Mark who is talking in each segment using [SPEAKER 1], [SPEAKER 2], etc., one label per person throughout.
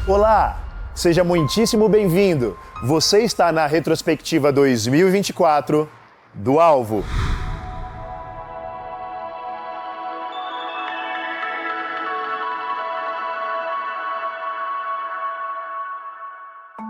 [SPEAKER 1] Olá, seja muitíssimo bem-vindo. Você está na retrospectiva 2024 do Alvo.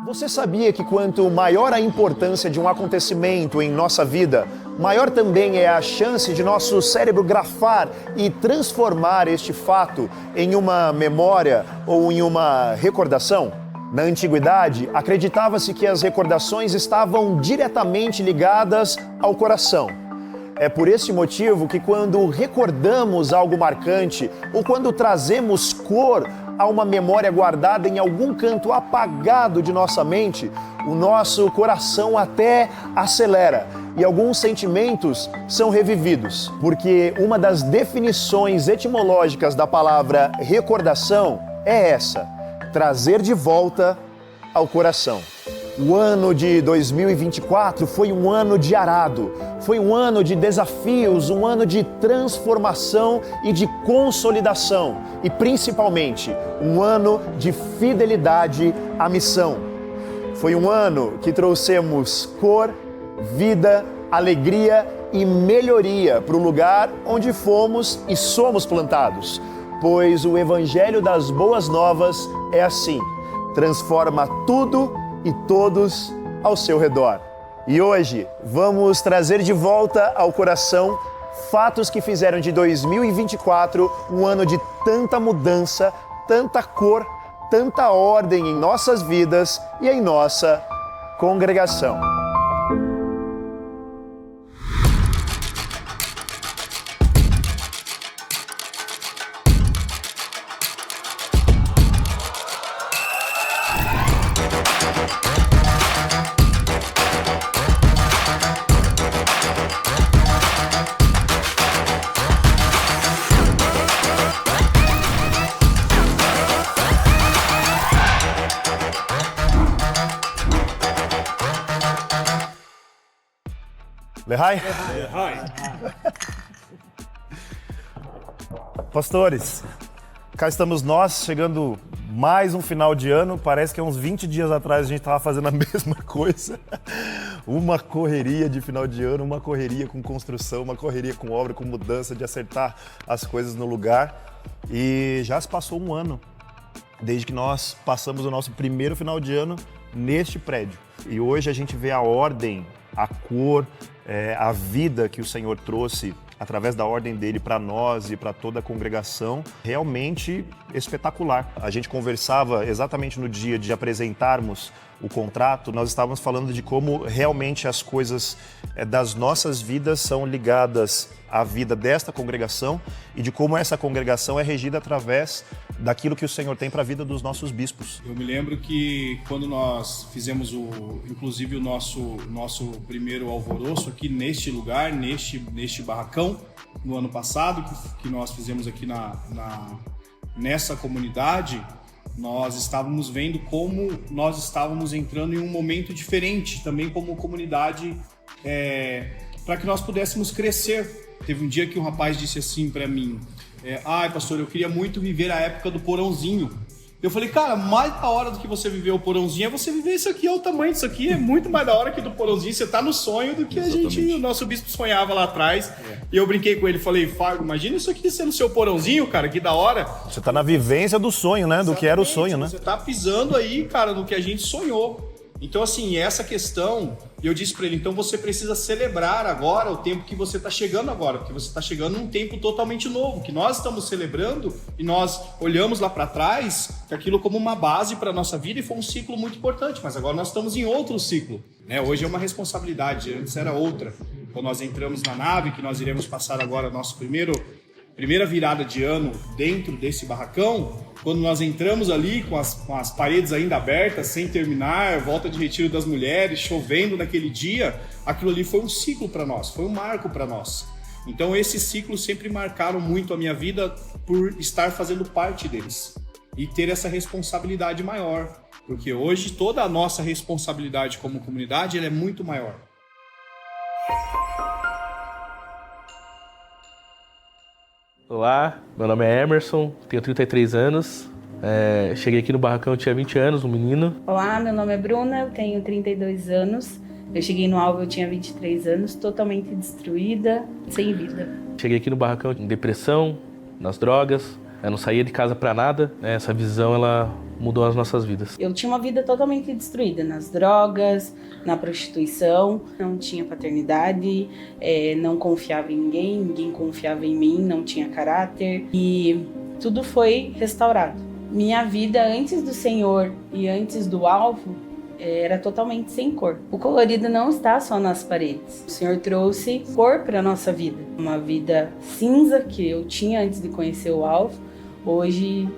[SPEAKER 1] Você sabia que quanto maior a importância de um acontecimento em nossa vida, maior também é a chance de nosso cérebro grafar e transformar este fato em uma memória ou em uma recordação? Na antiguidade, acreditava-se que as recordações estavam diretamente ligadas ao coração. É por esse motivo que quando recordamos algo marcante ou quando trazemos cor a uma memória guardada em algum canto apagado de nossa mente, o nosso coração até acelera e alguns sentimentos são revividos. Porque uma das definições etimológicas da palavra recordação é essa: trazer de volta ao coração. O ano de 2024 foi um ano de arado, foi um ano de desafios, um ano de transformação e de consolidação e principalmente um ano de fidelidade à missão. Foi um ano que trouxemos cor, vida, alegria e melhoria para o lugar onde fomos e somos plantados, pois o Evangelho das Boas Novas é assim, transforma tudo e todos ao seu redor. E hoje vamos trazer de volta ao coração fatos que fizeram de 2024 um ano de tanta mudança, tanta cor, tanta ordem em nossas vidas e em nossa congregação. Lehai? Pastores, cá estamos nós, chegando mais um final de ano. Parece que há uns 20 dias atrás a gente estava fazendo a mesma coisa. Uma correria de final de ano, uma correria com construção, uma correria com obra, com mudança, de acertar as coisas no lugar. E já se passou um ano desde que nós passamos o nosso primeiro final de ano neste prédio. E hoje a gente vê a ordem, a cor, a vida que o Senhor trouxe através da ordem dele para nós e para toda a congregação, realmente espetacular. A gente conversava exatamente no dia de apresentarmos o contrato, nós estávamos falando de como realmente as coisas das nossas vidas são ligadas à vida desta congregação e de como essa congregação é regida através daquilo que o Senhor tem para a vida dos nossos bispos.
[SPEAKER 2] Eu me lembro que quando nós fizemos inclusive o nosso primeiro alvoroço aqui neste lugar, neste barracão, no ano passado, que nós fizemos aqui nessa comunidade, nós estávamos vendo como nós estávamos entrando em um momento diferente, também como comunidade, para que nós pudéssemos crescer. Teve um dia que um rapaz disse assim para mim, pastor, eu queria muito viver a época do porãozinho. Eu falei, cara, mais da hora do que você viver o porãozinho é você viver isso aqui, é o tamanho disso aqui, é muito mais da hora que do porãozinho, você tá no sonho do que o nosso bispo sonhava lá atrás. E eu brinquei com ele, falei, Fábio, imagina isso aqui sendo o seu porãozinho, cara, que da hora.
[SPEAKER 1] Você tá na vivência do sonho, né? Exatamente, do que era o sonho, né?
[SPEAKER 2] Você tá pisando aí, cara, no que a gente sonhou. Então, assim, essa questão, eu disse para ele, então você precisa celebrar agora o tempo que você está chegando agora, porque você está chegando num tempo totalmente novo, que nós estamos celebrando e nós olhamos lá para trás aquilo como uma base para a nossa vida e foi um ciclo muito importante, mas agora nós estamos em outro ciclo, né? Hoje é uma responsabilidade, antes era outra. Quando nós entramos na nave, que nós iremos passar agora nosso primeira virada de ano dentro desse barracão, quando nós entramos ali com as paredes ainda abertas, sem terminar, volta de retiro das mulheres, chovendo naquele dia, aquilo ali foi um ciclo para nós, foi um marco para nós. Então esses ciclos sempre marcaram muito a minha vida por estar fazendo parte deles e ter essa responsabilidade maior, porque hoje toda a nossa responsabilidade como comunidade ela é muito maior.
[SPEAKER 3] Olá, meu nome é Emerson, tenho 33 anos, Cheguei aqui no barracão, eu tinha 20 anos, um menino.
[SPEAKER 4] Olá, meu nome é Bruna, eu tenho 32 anos. Eu cheguei no Alvo, eu tinha 23 anos, totalmente destruída, sem vida.
[SPEAKER 3] Cheguei aqui no barracão em depressão, nas drogas, eu não saía de casa pra nada. Essa visão, ela mudou as nossas vidas.
[SPEAKER 4] Eu tinha uma vida totalmente destruída, nas drogas, na prostituição, não tinha paternidade, não confiava em ninguém, ninguém confiava em mim, não tinha caráter e tudo foi restaurado. Minha vida antes do Senhor e antes do Alvo era totalmente sem cor. O colorido não está só nas paredes. O Senhor trouxe cor para a nossa vida. Uma vida cinza que eu tinha antes de conhecer o Alvo, hoje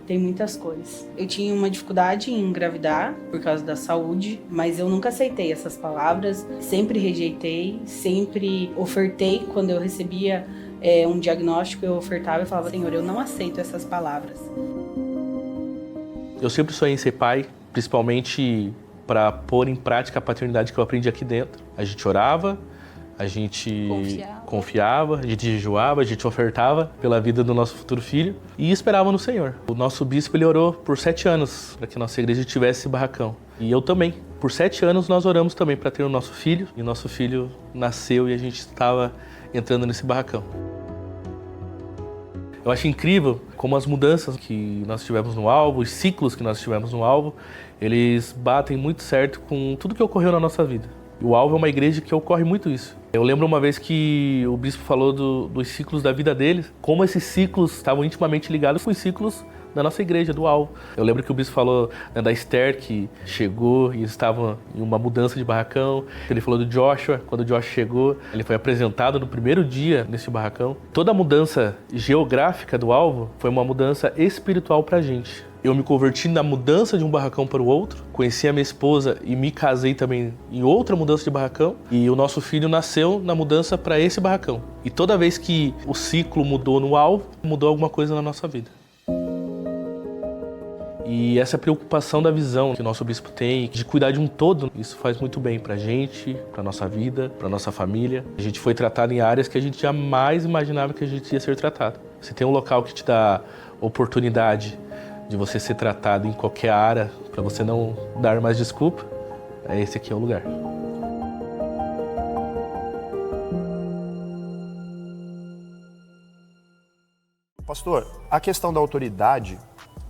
[SPEAKER 4] tem muitas cores. Eu tinha uma dificuldade em engravidar por causa da saúde, mas eu nunca aceitei essas palavras, sempre rejeitei, sempre ofertei. Quando eu recebia um diagnóstico, eu ofertava e falava: Senhor, eu não aceito essas palavras.
[SPEAKER 3] Eu sempre sonhei em ser pai, principalmente para pôr em prática a paternidade que eu aprendi aqui dentro. A gente orava, a gente confiava, a gente jejuava, a gente ofertava pela vida do nosso futuro filho e esperava no Senhor. O nosso bispo, ele orou por 7 anos para que a nossa igreja tivesse esse barracão. E eu também. Por 7 anos nós oramos também para ter o nosso filho, e o nosso filho nasceu e a gente estava entrando nesse barracão. Eu acho incrível como as mudanças que nós tivemos no Alvo, os ciclos que nós tivemos no Alvo, eles batem muito certo com tudo que ocorreu na nossa vida. O Alvo é uma igreja que ocorre muito isso. Eu lembro uma vez que o bispo falou dos ciclos da vida deles, como esses ciclos estavam intimamente ligados com os ciclos da nossa igreja, do Alvo. Eu lembro que o bispo falou da Esther, que chegou e estava em uma mudança de barracão. Ele falou do Joshua, quando o Joshua chegou, ele foi apresentado no primeiro dia nesse barracão. Toda a mudança geográfica do Alvo foi uma mudança espiritual pra gente. Eu me converti na mudança de um barracão para o outro, conheci a minha esposa e me casei também em outra mudança de barracão, e o nosso filho nasceu na mudança para esse barracão. E toda vez que o ciclo mudou no Alvo, mudou alguma coisa na nossa vida. E essa preocupação da visão que o nosso bispo tem, de cuidar de um todo, isso faz muito bem pra gente, pra nossa vida, pra nossa família. A gente foi tratado em áreas que a gente jamais imaginava que a gente ia ser tratado. Se tem um local que te dá oportunidade de você ser tratado em qualquer área, pra você não dar mais desculpa, esse aqui é o lugar.
[SPEAKER 1] Pastor, a questão da autoridade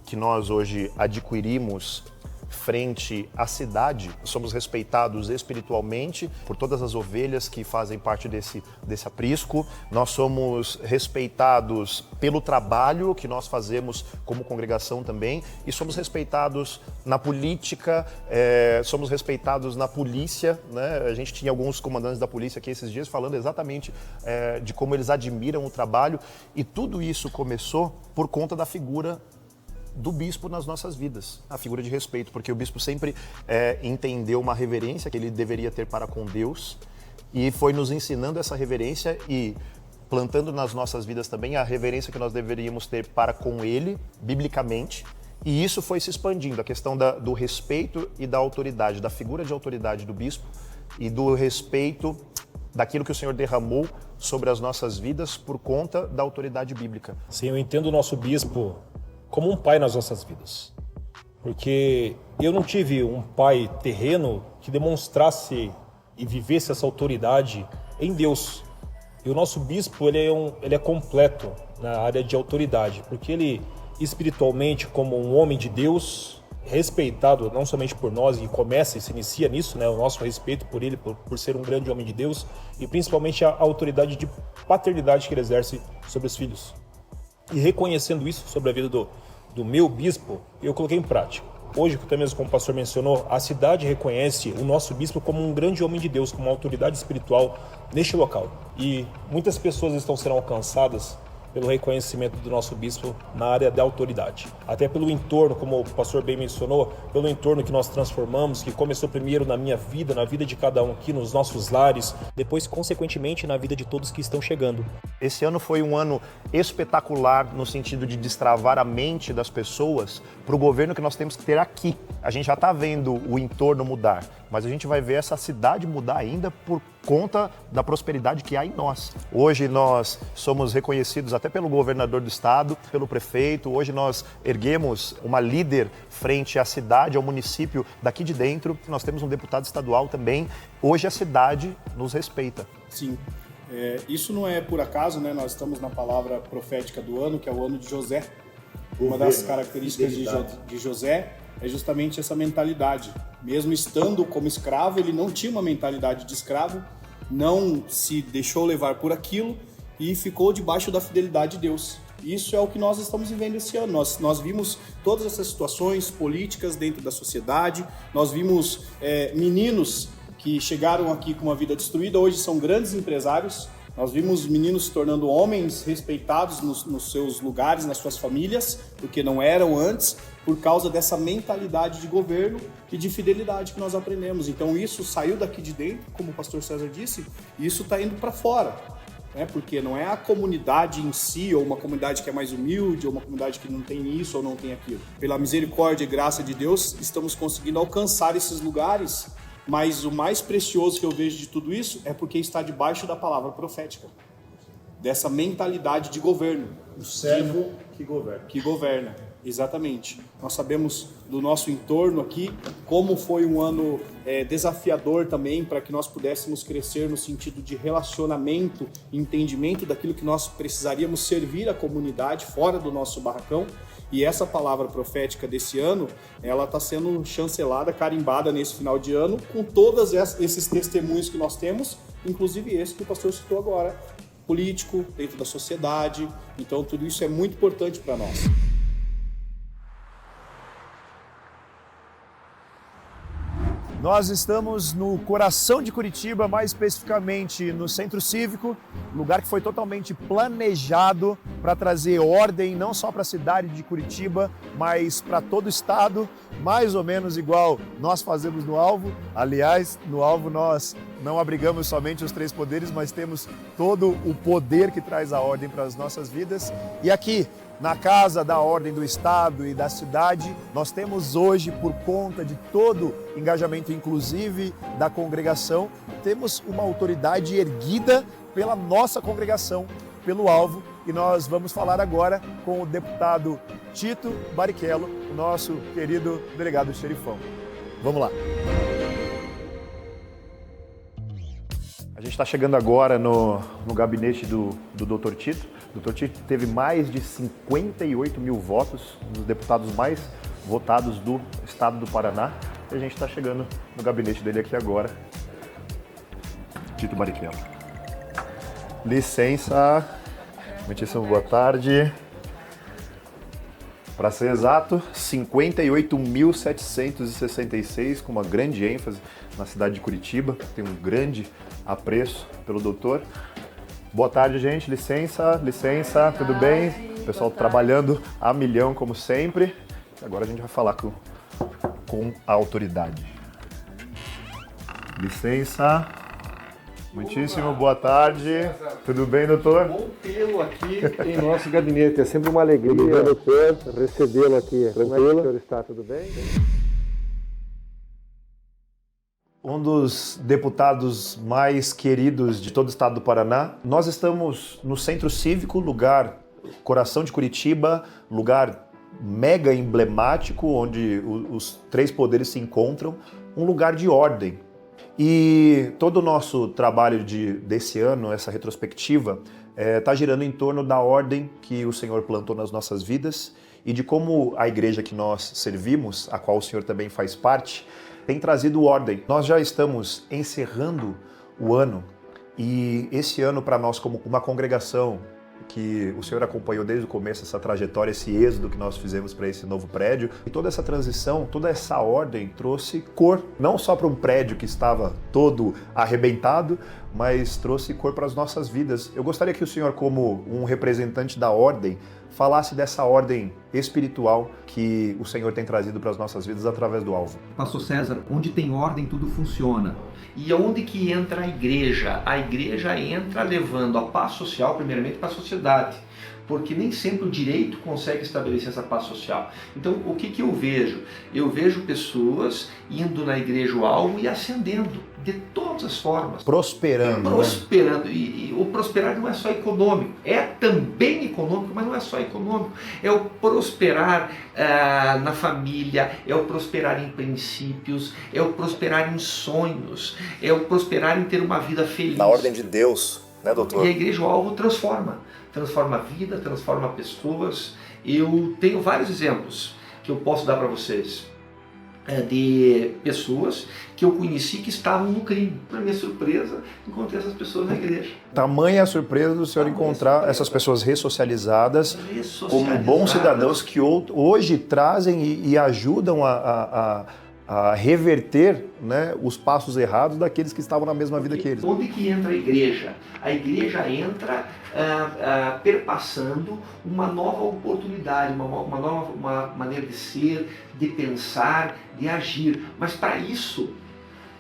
[SPEAKER 1] que nós hoje adquirimos frente à cidade, somos respeitados espiritualmente por todas as ovelhas que fazem parte desse aprisco, nós somos respeitados pelo trabalho que nós fazemos como congregação também, e somos respeitados na política, somos respeitados na polícia, né? A gente tinha alguns comandantes da polícia aqui esses dias falando exatamente de como eles admiram o trabalho, e tudo isso começou por conta da figura do bispo nas nossas vidas, a figura de respeito, porque o bispo sempre entendeu uma reverência que ele deveria ter para com Deus e foi nos ensinando essa reverência e plantando nas nossas vidas também a reverência que nós deveríamos ter para com ele, biblicamente, e isso foi se expandindo, a questão do respeito e da autoridade, da figura de autoridade do bispo e do respeito daquilo que o Senhor derramou sobre as nossas vidas por conta da autoridade bíblica.
[SPEAKER 5] Sim, eu entendo o nosso bispo como um pai nas nossas vidas, porque eu não tive um pai terreno que demonstrasse e vivesse essa autoridade em Deus. E o nosso bispo ele é completo na área de autoridade, porque ele espiritualmente, como um homem de Deus, respeitado não somente por nós, e começa e se inicia nisso, né, o nosso respeito por ele, por ser um grande homem de Deus, e principalmente a autoridade de paternidade que ele exerce sobre os filhos. E reconhecendo isso sobre a vida do meu bispo, eu coloquei em prática. Hoje, até mesmo como o pastor mencionou, a cidade reconhece o nosso bispo como um grande homem de Deus, como uma autoridade espiritual neste local. E muitas pessoas estão sendo alcançadas pelo reconhecimento do nosso bispo na área da autoridade. Até pelo entorno, como o pastor bem mencionou, pelo entorno que nós transformamos, que começou primeiro na minha vida, na vida de cada um aqui, nos nossos lares, depois, consequentemente, na vida de todos que estão chegando.
[SPEAKER 1] Esse ano foi um ano espetacular no sentido de destravar a mente das pessoas para o governo que nós temos que ter aqui. A gente já está vendo o entorno mudar, mas a gente vai ver essa cidade mudar ainda por conta da prosperidade que há em nós. Hoje nós somos reconhecidos até pelo governador do estado, pelo prefeito. Hoje nós erguemos uma líder frente à cidade, ao município daqui de dentro. Nós temos um deputado estadual também. Hoje a cidade nos respeita.
[SPEAKER 2] Sim. Isso não é por acaso, né? Nós estamos na palavra profética do ano, que é o ano de José. Uma das características de José é justamente essa mentalidade. Mesmo estando como escravo, ele não tinha uma mentalidade de escravo, não se deixou levar por aquilo e ficou debaixo da fidelidade de Deus. Isso é o que nós estamos vivendo esse ano. Nós vimos todas essas situações políticas dentro da sociedade, nós vimos meninos que chegaram aqui com uma vida destruída, hoje são grandes empresários. Nós vimos meninos se tornando homens respeitados nos seus lugares, nas suas famílias, porque não eram antes, por causa dessa mentalidade de governo e de fidelidade que nós aprendemos. Então isso saiu daqui de dentro, como o pastor César disse, e isso está indo para fora. Porque não é a comunidade em si, ou uma comunidade que é mais humilde, ou uma comunidade que não tem isso ou não tem aquilo. Pela misericórdia e graça de Deus, estamos conseguindo alcançar esses lugares. Mas o mais precioso que eu vejo de tudo isso é porque está debaixo da palavra profética. Dessa mentalidade de governo.
[SPEAKER 5] O servo que governa.
[SPEAKER 2] Que governa, exatamente. Nós sabemos do nosso entorno aqui como foi um ano desafiador também para que nós pudéssemos crescer no sentido de relacionamento, entendimento daquilo que nós precisaríamos servir à comunidade fora do nosso barracão. E essa palavra profética desse ano, ela está sendo chancelada, carimbada nesse final de ano, com todos esses testemunhos que nós temos, inclusive esse que o pastor citou agora, político, dentro da sociedade. Então, tudo isso é muito importante para nós.
[SPEAKER 1] Nós estamos no coração de Curitiba, mais especificamente no Centro Cívico, lugar que foi totalmente planejado para trazer ordem não só para a cidade de Curitiba, mas para todo o estado, mais ou menos igual nós fazemos no Alvo. Aliás, no Alvo nós não abrigamos somente os 3 poderes, mas temos todo o poder que traz a ordem para as nossas vidas. E aqui, na Casa da Ordem do Estado e da cidade, nós temos hoje, por conta de todo o engajamento inclusive da congregação, temos uma autoridade erguida pela nossa congregação, pelo Alvo, e nós vamos falar agora com o deputado Tito Barrichello, o nosso querido delegado xerifão. Vamos lá. A gente está chegando agora no gabinete do Dr. Tito. O Dr. Tito teve mais de 58 mil votos, um dos deputados mais votados do estado do Paraná. E a gente está chegando no gabinete dele aqui agora. Tito Barrichello. Licença. Muitíssimo boa tarde. Para ser exato, 58.766, com uma grande ênfase na cidade de Curitiba. Tem um grande apreço pelo doutor. Boa tarde, gente. Licença, tudo bem? O pessoal trabalhando a milhão, como sempre. Agora a gente vai falar com a autoridade. Licença. Muitíssimo boa tarde. Tudo bem, doutor?
[SPEAKER 6] Bom tê-lo aqui em nosso gabinete. É sempre uma alegria, doutor, recebê-lo aqui. Tranquilo? Como é que o senhor está? Tudo bem?
[SPEAKER 1] Um dos deputados mais queridos de todo o estado do Paraná. Nós estamos no Centro Cívico, lugar coração de Curitiba, lugar mega emblemático, onde os 3 poderes se encontram, um lugar de ordem. E todo o nosso trabalho desse ano, essa retrospectiva, está girando em torno da ordem que o Senhor plantou nas nossas vidas e de como a igreja que nós servimos, a qual o Senhor também faz parte, tem trazido ordem. Nós já estamos encerrando o ano e esse ano para nós como uma congregação que o Senhor acompanhou desde o começo, essa trajetória, esse êxodo que nós fizemos para esse novo prédio. E toda essa transição, toda essa ordem trouxe cor, não só para um prédio que estava todo arrebentado, mas trouxe cor para as nossas vidas. Eu gostaria que o Senhor, como um representante da ordem, falasse dessa ordem espiritual que o Senhor tem trazido para as nossas vidas através do Alvo.
[SPEAKER 7] Pastor César, onde tem ordem tudo funciona. E onde que entra a igreja? A igreja entra levando a paz social primeiramente para a sociedade, porque nem sempre o direito consegue estabelecer essa paz social. Então, o que eu vejo? Eu vejo pessoas indo na igreja o Alvo e ascendendo. de todas as formas.
[SPEAKER 1] Prosperando.
[SPEAKER 7] Prosperando. Né? E o prosperar não é só econômico, é também econômico, mas não é só econômico. É o prosperar na família, é o prosperar em princípios, é o prosperar em sonhos, é o prosperar em ter uma vida feliz.
[SPEAKER 1] Na ordem de Deus, né, doutor?
[SPEAKER 7] E a Igreja o Alvo transforma a vida, transforma pessoas. Eu tenho vários exemplos que eu posso dar para vocês de pessoas que eu conheci que estavam no crime. Para minha surpresa, encontrei essas pessoas na igreja.
[SPEAKER 1] Tamanha a surpresa do senhor encontrar essas pessoas ressocializadas como bons cidadãos que hoje trazem e ajudam a reverter, né, os passos errados daqueles que estavam na mesma vida que eles.
[SPEAKER 7] Onde que entra a igreja? A igreja entra perpassando uma nova oportunidade, uma nova maneira de ser, de pensar, de agir. Mas para isso,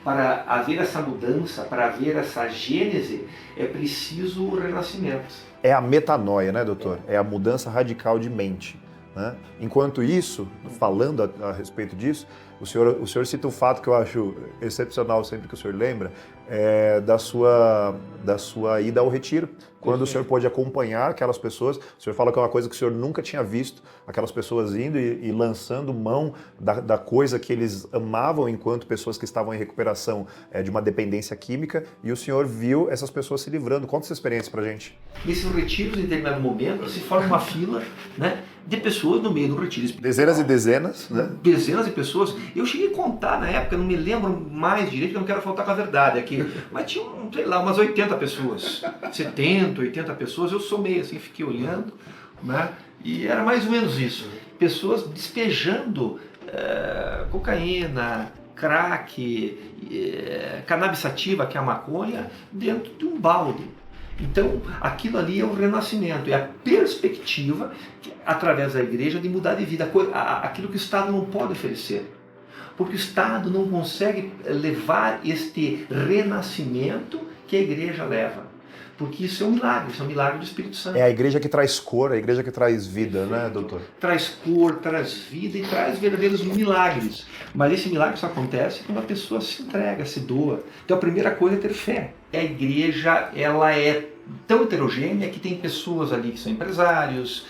[SPEAKER 7] para haver essa mudança, para haver essa gênese, é preciso o renascimento.
[SPEAKER 1] É a metanoia, né, doutor? É a mudança radical de mente. Né? Enquanto isso, falando a respeito disso, o senhor cita um fato que eu acho excepcional sempre que o senhor lembra, da sua ida ao retiro, quando o senhor pôde acompanhar aquelas pessoas. O senhor fala que é uma coisa que o senhor nunca tinha visto, aquelas pessoas indo e lançando mão da coisa que eles amavam enquanto pessoas que estavam em recuperação de uma dependência química, e o senhor viu essas pessoas se livrando. Conta essa experiência pra gente.
[SPEAKER 7] Nesses retiros, em determinado momento, se forma uma fila, né, de pessoas no meio do retiro.
[SPEAKER 1] Dezenas e dezenas, né?
[SPEAKER 7] Dezenas de pessoas. Eu cheguei a contar na época, não me lembro mais direito, porque eu não quero faltar com a verdade aqui, mas tinha, sei lá, umas 80 pessoas, 70, 80 pessoas. Eu somei assim, fiquei olhando, né? E era mais ou menos isso. Pessoas despejando cocaína, crack, cannabis sativa, que é a maconha, dentro de um balde. Então, aquilo ali é o renascimento, é a perspectiva, através da igreja, de mudar de vida, aquilo que o Estado não pode oferecer. Porque o Estado não consegue levar este renascimento que a igreja leva. Porque isso é um milagre do Espírito Santo.
[SPEAKER 1] É a igreja que traz cor, a igreja que traz vida, né, doutor?
[SPEAKER 7] Traz cor, traz vida e traz verdadeiros milagres. Mas esse milagre só acontece quando a pessoa se entrega, se doa. Então a primeira coisa é ter fé. A igreja, ela é tão heterogênea que tem pessoas ali que são empresários,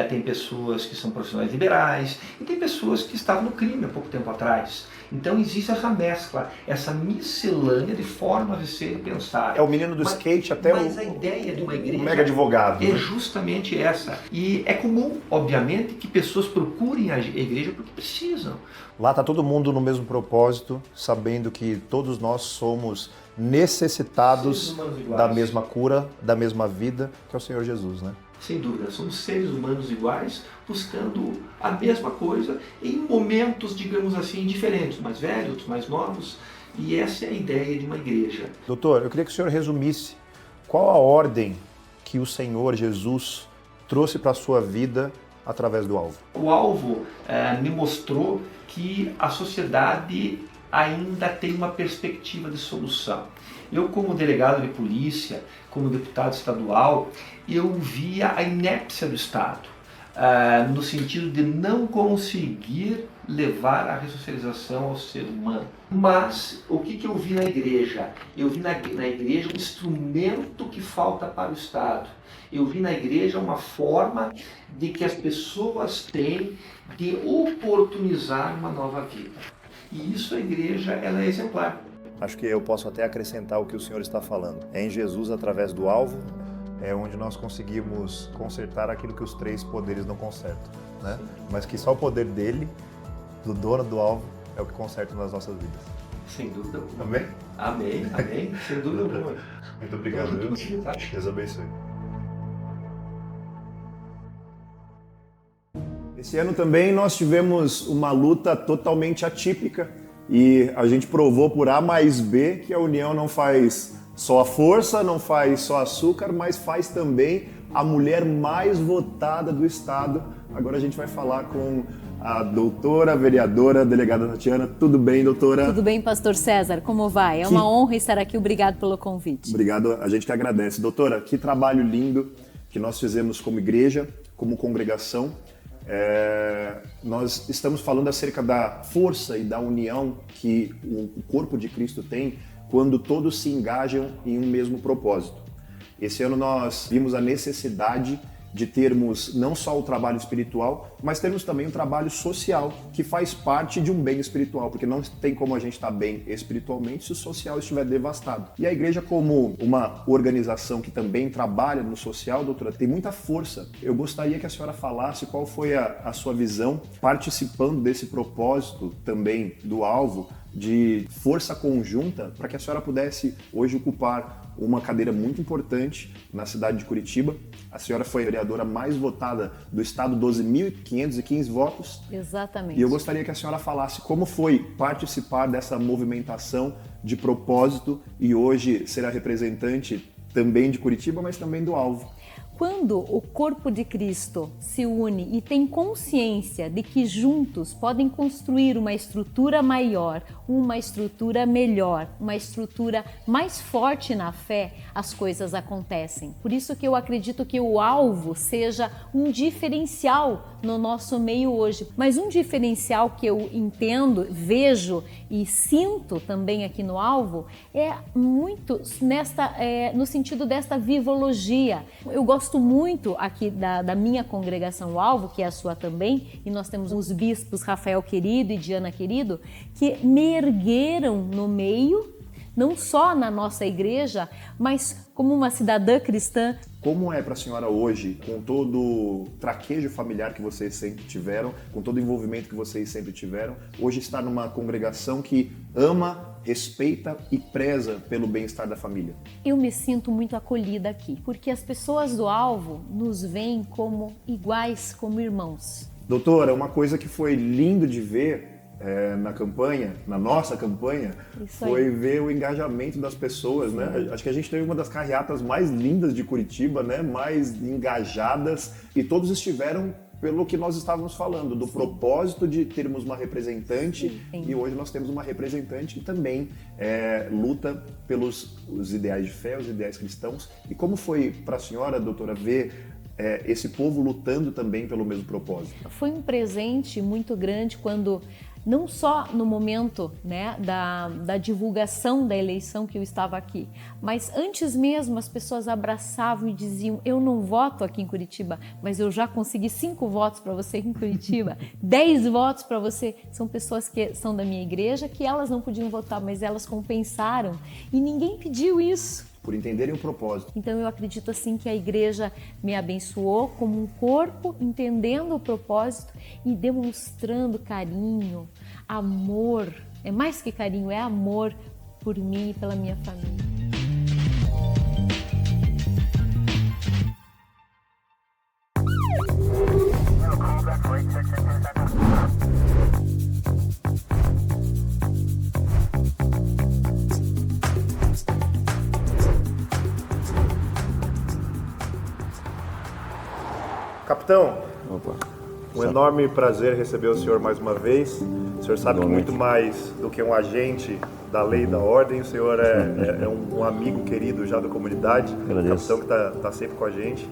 [SPEAKER 7] tem pessoas que são profissionais liberais e tem pessoas que estavam no crime há pouco tempo atrás. Então existe essa mescla, essa miscelânea de formas de ser e pensar.
[SPEAKER 1] É o menino do skate até
[SPEAKER 7] mas a ideia de uma igreja
[SPEAKER 1] o mega advogado.
[SPEAKER 7] É justamente essa. E é comum, obviamente, que pessoas procurem a igreja porque precisam.
[SPEAKER 1] Lá está todo mundo no mesmo propósito, sabendo que todos nós somos necessitados da mesma cura, da mesma vida, que é o Senhor Jesus, né?
[SPEAKER 7] Sem dúvida, somos seres humanos iguais, buscando a mesma coisa em momentos, digamos assim, diferentes, mais velhos, outros mais novos, e essa é a ideia de uma igreja.
[SPEAKER 1] Doutor, eu queria que o senhor resumisse qual a ordem que o Senhor Jesus trouxe para a sua vida através do alvo.
[SPEAKER 7] O alvo me mostrou que a sociedade ainda tem uma perspectiva de solução. Eu, como delegado de polícia, como deputado estadual, eu via a inépcia do Estado, no sentido de não conseguir levar a ressocialização ao ser humano. Mas o que eu vi na igreja? Eu vi na igreja um instrumento que falta para o Estado. Eu vi na igreja uma forma de que as pessoas têm de oportunizar uma nova vida. E isso a igreja, ela é exemplar.
[SPEAKER 1] Acho que eu posso até acrescentar o que o senhor está falando. É em Jesus, através do alvo, é onde nós conseguimos consertar aquilo que os três poderes não consertam, né? Mas que só o poder dele, do dono do alvo, é o que conserta nas nossas vidas.
[SPEAKER 7] Sem dúvida alguma.
[SPEAKER 1] Amém?
[SPEAKER 7] Amém, amém. Sem dúvida alguma.
[SPEAKER 1] Muito obrigado, viu? Deus abençoe. Esse ano também nós tivemos uma luta totalmente atípica e a gente provou por A mais B que a união não faz só a força, não faz só açúcar, mas faz também a mulher mais votada do estado. Agora a gente vai falar com a doutora, vereadora, delegada Tatiana. Tudo bem, doutora?
[SPEAKER 8] Tudo bem, pastor César, como vai? É uma honra estar aqui, obrigado pelo convite.
[SPEAKER 1] Obrigado, a gente que agradece. Doutora, que trabalho lindo que nós fizemos como igreja, como congregação. Nós estamos falando acerca da força e da união que o corpo de Cristo tem quando todos se engajam em um mesmo propósito. Esse ano nós vimos a necessidade de termos não só o trabalho espiritual, mas termos também um trabalho social, que faz parte de um bem espiritual, porque não tem como a gente estar bem espiritualmente se o social estiver devastado. E a igreja, como uma organização que também trabalha no social, doutora, tem muita força. Eu gostaria que a senhora falasse qual foi a sua visão, participando desse propósito também do alvo, de força conjunta, para que a senhora pudesse hoje ocupar uma cadeira muito importante na cidade de Curitiba. A senhora foi a vereadora mais votada do estado, 12.515 votos.
[SPEAKER 8] Exatamente.
[SPEAKER 1] E eu gostaria que a senhora falasse como foi participar dessa movimentação de propósito e hoje ser a representante também de Curitiba, mas também do alvo.
[SPEAKER 8] Quando o corpo de Cristo se une e tem consciência de que juntos podem construir uma estrutura maior, uma estrutura melhor, uma estrutura mais forte na fé, as coisas acontecem. Por isso que eu acredito que o alvo seja um diferencial no nosso meio hoje. Mas um diferencial que eu entendo, vejo e sinto também aqui no alvo é muito no sentido desta vivologia. Eu gosto muito aqui da minha congregação Alvo, que é a sua também, e nós temos os bispos Rafael Querido e Diana Querido, que me ergueram no meio, não só na nossa igreja, mas como uma cidadã cristã.
[SPEAKER 1] Como é para a senhora hoje, com todo o traquejo familiar que vocês sempre tiveram, com todo o envolvimento que vocês sempre tiveram, hoje estar numa congregação que ama, respeita e preza pelo bem-estar da família?
[SPEAKER 8] Eu me sinto muito acolhida aqui, porque as pessoas do Alvo nos veem como iguais, como irmãos.
[SPEAKER 1] Doutora, uma coisa que foi lindo de ver na campanha, na nossa campanha, foi ver o engajamento das pessoas, né? Acho que a gente teve uma das carreatas mais lindas de Curitiba, né? Mais engajadas, e todos estiveram pelo que nós estávamos falando, do propósito de termos uma representante, e hoje nós temos uma representante que também luta pelos os ideais de fé, os ideais cristãos. E como foi para a senhora, doutora, ver esse povo lutando também pelo mesmo propósito?
[SPEAKER 8] Foi um presente muito grande quando, não só no momento, né, da divulgação da eleição que eu estava aqui, mas antes mesmo as pessoas abraçavam e diziam: eu não voto aqui em Curitiba, mas eu já consegui 5 votos para você aqui em Curitiba, 10 votos para você. São pessoas que são da minha igreja, que elas não podiam votar, mas elas compensaram, e ninguém pediu isso.
[SPEAKER 1] Por entenderem o propósito.
[SPEAKER 8] Então eu acredito assim que a igreja me abençoou como um corpo, entendendo o propósito e demonstrando carinho, amor. É mais que carinho, é amor por mim e pela minha família.
[SPEAKER 1] Capitão, um enorme prazer receber o senhor mais uma vez. O senhor sabe que muito mais do que um agente da lei e da ordem, o senhor é um amigo querido já da comunidade.
[SPEAKER 9] Agradeço.
[SPEAKER 1] O capitão que está sempre com a gente.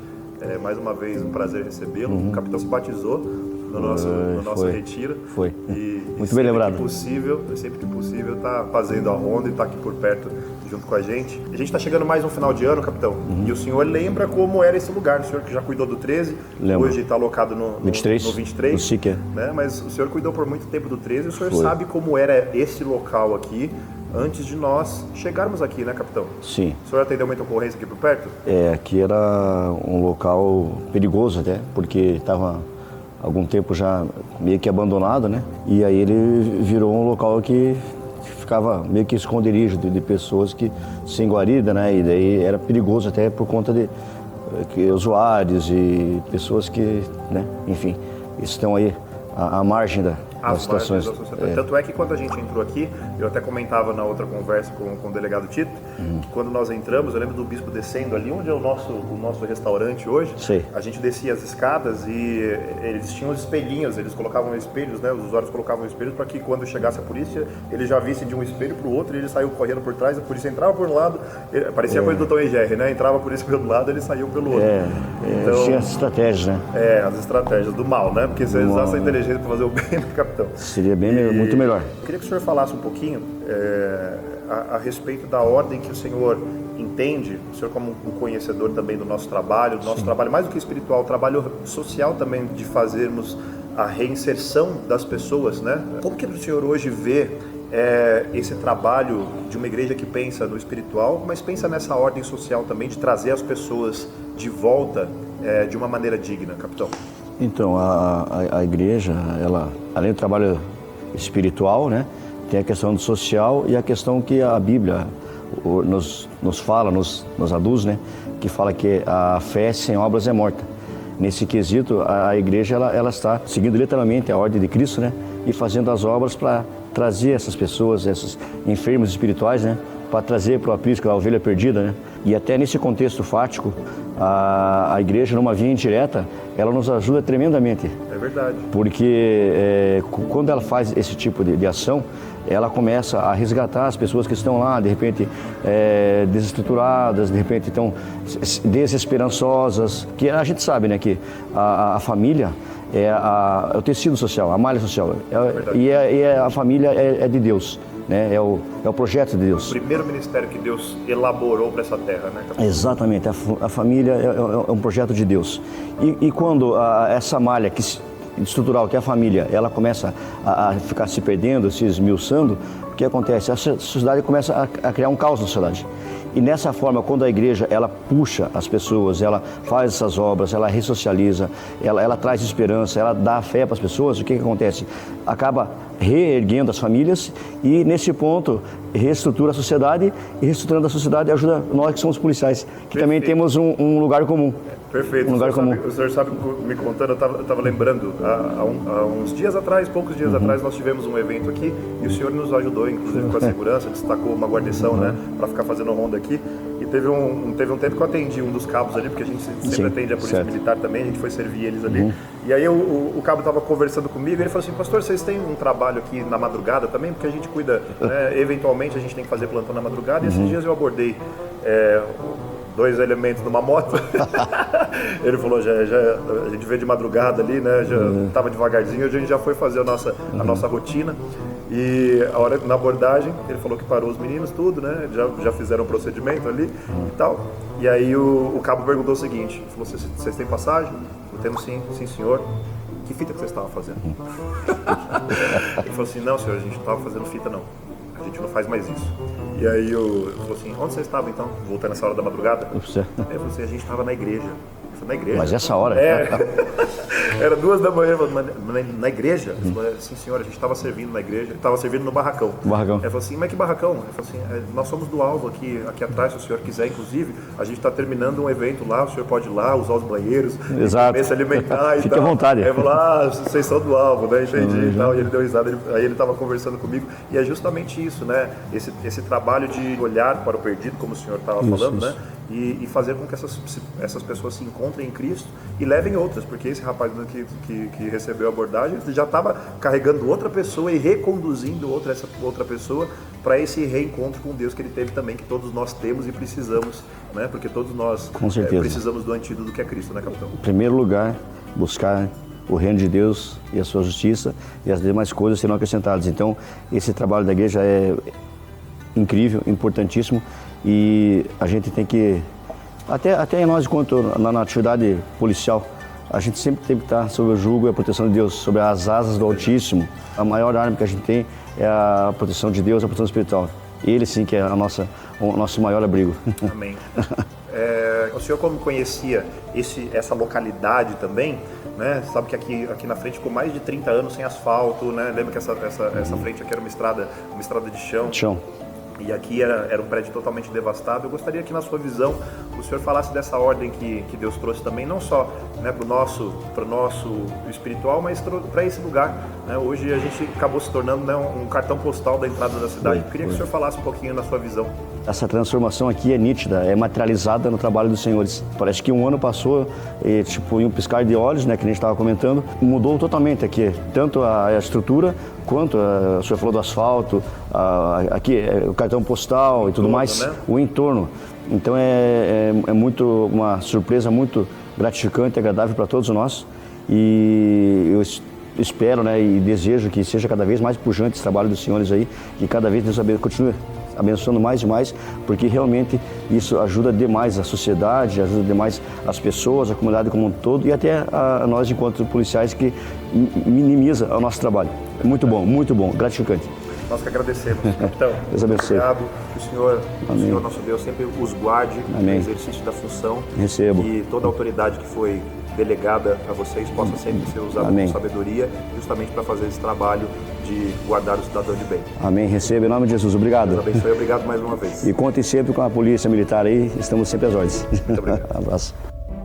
[SPEAKER 1] Mais uma vez, um prazer recebê-lo. O capitão se batizou no nosso retiro.
[SPEAKER 9] Foi.
[SPEAKER 1] E
[SPEAKER 9] muito bem lembrado.
[SPEAKER 1] Sempre que possível, está fazendo a ronda e está aqui por perto junto com a gente. A gente está chegando mais um final de ano, capitão, e o senhor lembra como era esse lugar? O senhor que já cuidou do 13,
[SPEAKER 9] Lembro.
[SPEAKER 1] Hoje está alocado no 23,
[SPEAKER 9] no SIC,
[SPEAKER 1] né? Mas o senhor cuidou por muito tempo do 13 e o senhor sabe como era esse local aqui antes de nós chegarmos aqui, né, capitão?
[SPEAKER 9] Sim.
[SPEAKER 1] O senhor atendeu muita ocorrência aqui por perto?
[SPEAKER 9] Aqui era um local perigoso até, porque estava algum tempo já meio que abandonado, né? E aí ele virou um local que ficava meio que esconderijo de pessoas que sem guarida, né? E daí era perigoso até por conta de usuários e pessoas que, né? Enfim, estão aí à margem das situações.
[SPEAKER 1] Tanto é que quando a gente entrou aqui, eu até comentava na outra conversa com o delegado Tito, que quando nós entramos, eu lembro do bispo descendo ali onde é o nosso restaurante hoje.
[SPEAKER 9] Sei.
[SPEAKER 1] A gente descia as escadas e eles tinham os espelhinhos, eles colocavam espelhos, né? Os usuários colocavam espelhos para que quando chegasse a polícia, ele já visse de um espelho para o outro e ele saiu correndo por trás, a polícia entrava por um lado, parecia coisa do Tom e Jerry, né? Entrava a polícia pelo lado, ele saiu pelo outro.
[SPEAKER 9] Então, tinha as estratégias, né?
[SPEAKER 1] As estratégias do mal, né? Porque você usasse a inteligência para fazer o bem, né, capitão?
[SPEAKER 9] Seria muito melhor.
[SPEAKER 1] Eu queria que o senhor falasse um pouquinho, a respeito da ordem que o senhor entende, o senhor como um conhecedor também do nosso trabalho, mais do que espiritual, o trabalho social também de fazermos a reinserção das pessoas, né? Como que o senhor hoje vê esse trabalho de uma igreja que pensa no espiritual, mas pensa nessa ordem social também de trazer as pessoas de volta de uma maneira digna, capitão?
[SPEAKER 9] Então, a igreja, ela, além do trabalho espiritual, né, tem a questão do social e a questão que a Bíblia nos fala, nos aduz, né, que fala que a fé sem obras é morta. Nesse quesito, a igreja ela está seguindo literalmente a ordem de Cristo, né, e fazendo as obras para trazer essas pessoas, esses enfermos espirituais, né, para trazer para o aprisco a ovelha perdida, né. E até nesse contexto fático, a igreja, numa via indireta, ela nos ajuda tremendamente.
[SPEAKER 1] É verdade.
[SPEAKER 9] Porque quando ela faz esse tipo de ação, ela começa a resgatar as pessoas que estão lá, de repente, desestruturadas, de repente estão desesperançosas. Que a gente sabe, né, que a família é o tecido social, a malha social. A família é de Deus. Né? É o projeto de Deus.
[SPEAKER 1] O primeiro ministério que Deus elaborou para essa terra, né?
[SPEAKER 9] Exatamente, a família é um projeto de Deus. E quando essa malha estrutural, que é a família, ela começa a ficar se perdendo, se esmiuçando, o que acontece? A sociedade começa a criar um caos na sociedade. E nessa forma, quando a igreja ela puxa as pessoas, ela faz essas obras, ela ressocializa, ela traz esperança, ela dá fé para as pessoas, o que acontece? Acaba reerguendo as famílias e, nesse ponto, reestrutura a sociedade, e reestruturando a sociedade ajuda nós que somos policiais, que também temos um lugar comum.
[SPEAKER 1] Perfeito.
[SPEAKER 9] Um lugar comum.
[SPEAKER 1] O senhor sabe, me contando, eu estava lembrando, há uns dias atrás, poucos dias atrás, nós tivemos um evento aqui e o senhor nos ajudou, inclusive com a segurança, destacou uma guarnição, né, para ficar fazendo ronda aqui. E teve um tempo que eu atendi um dos cabos ali, porque a gente sempre atende a polícia militar também, a gente foi servir eles ali. E aí o cabo estava conversando comigo e ele falou assim: pastor, vocês têm um trabalho aqui na madrugada também? Porque a gente cuida, né, eventualmente a gente tem que fazer plantão na madrugada, e esses dias eu abordei 2 elementos numa moto. Ele falou, a gente veio de madrugada ali, né, já estava devagarzinho, a gente já foi fazer a nossa rotina. E a hora na abordagem, ele falou que parou os meninos, tudo, né, já fizeram o procedimento ali e tal. E aí o cabo perguntou o seguinte, ele falou: vocês têm passagem? Eu temos sim senhor. Que fita que vocês estavam fazendo? Ele falou assim: não, senhor, a gente não estava fazendo fita não. A gente não faz mais isso. E aí eu falou assim: onde você estava então? Voltando nessa hora da madrugada? Aí eu falei assim: a gente estava na igreja. Eu falei: na igreja?
[SPEAKER 9] Mas essa hora?
[SPEAKER 1] Era 2 da manhã, na igreja? Ele falou: sim senhor, a gente estava servindo na igreja, estava servindo no barracão. Ele falou assim: mas que barracão? Ele falou assim: nós somos do Alvo aqui atrás, se o senhor quiser, inclusive, a gente está terminando um evento lá, o senhor pode ir lá, usar os banheiros, se alimentar e
[SPEAKER 9] Fique
[SPEAKER 1] tal.
[SPEAKER 9] à vontade.
[SPEAKER 1] Aí eu falei: vocês são do Alvo, né? Entendi e tal. E ele deu risada, aí ele estava conversando comigo, e é justamente isso, né? Esse trabalho de olhar para o perdido, como o senhor estava falando, né? E fazer com que essas pessoas se encontrem em Cristo e levem outras, porque esse rapaz que recebeu a abordagem já estava carregando outra pessoa e reconduzindo essa outra pessoa para esse reencontro com Deus que ele teve também, que todos nós temos e precisamos, né? Porque todos nós precisamos do antídoto que é Cristo, né, capitão?
[SPEAKER 9] Em primeiro lugar, buscar o reino de Deus e a sua justiça, e as demais coisas serão acrescentadas. Então, esse trabalho da igreja é incrível, importantíssimo, e a gente tem que, até nós, enquanto na atividade policial, a gente sempre tem que estar sob o jugo e a proteção de Deus, sob as asas do Altíssimo. A maior arma que a gente tem é a proteção de Deus, a proteção espiritual. Ele sim que é o nosso maior abrigo.
[SPEAKER 1] Amém. O senhor, como conhecia essa localidade também, né? Sabe que aqui na frente ficou mais de 30 anos sem asfalto, né? Lembra que essa frente aqui era uma estrada de chão. E aqui era um prédio totalmente devastado. Eu gostaria que, na sua visão, o senhor falasse dessa ordem que Deus trouxe também, não só, né, para o nosso espiritual, mas para esse lugar, né? Hoje a gente acabou se tornando, né, um cartão postal da entrada da cidade. Eu queria que o senhor falasse um pouquinho na sua visão.
[SPEAKER 9] Essa transformação aqui é nítida, é materializada no trabalho dos senhores. Parece que um ano passou, e, em um piscar de olhos, né, que a gente estava comentando, mudou totalmente aqui, tanto a estrutura, quanto o senhor falou do asfalto, aqui o cartão postal e tudo mais, né? O entorno. Então é uma surpresa muito gratificante e agradável para todos nós, e eu espero, né, e desejo que seja cada vez mais pujante esse trabalho dos senhores aí, e cada vez Deus continue abençoando mais e mais, porque realmente isso ajuda demais a sociedade, ajuda demais as pessoas, a comunidade como um todo e até a nós enquanto policiais que minimiza o nosso trabalho. É muito bom, gratificante.
[SPEAKER 10] Nós que agradecemos, capitão.
[SPEAKER 9] Deus abençoe.
[SPEAKER 10] Obrigado, que o Senhor, nosso Deus, sempre os guarde no exercício da função.
[SPEAKER 9] Recebo.
[SPEAKER 10] E toda a autoridade que foi delegada a vocês possa sempre ser usada com sabedoria, justamente para fazer esse trabalho de guardar o cidadão de bem.
[SPEAKER 9] Amém. Receba em nome de Jesus. Obrigado.
[SPEAKER 10] Deus abençoe. Obrigado mais uma vez.
[SPEAKER 9] E contem sempre com a polícia militar aí. Estamos sempre às ordens.
[SPEAKER 10] Muito obrigado.
[SPEAKER 9] Abraço.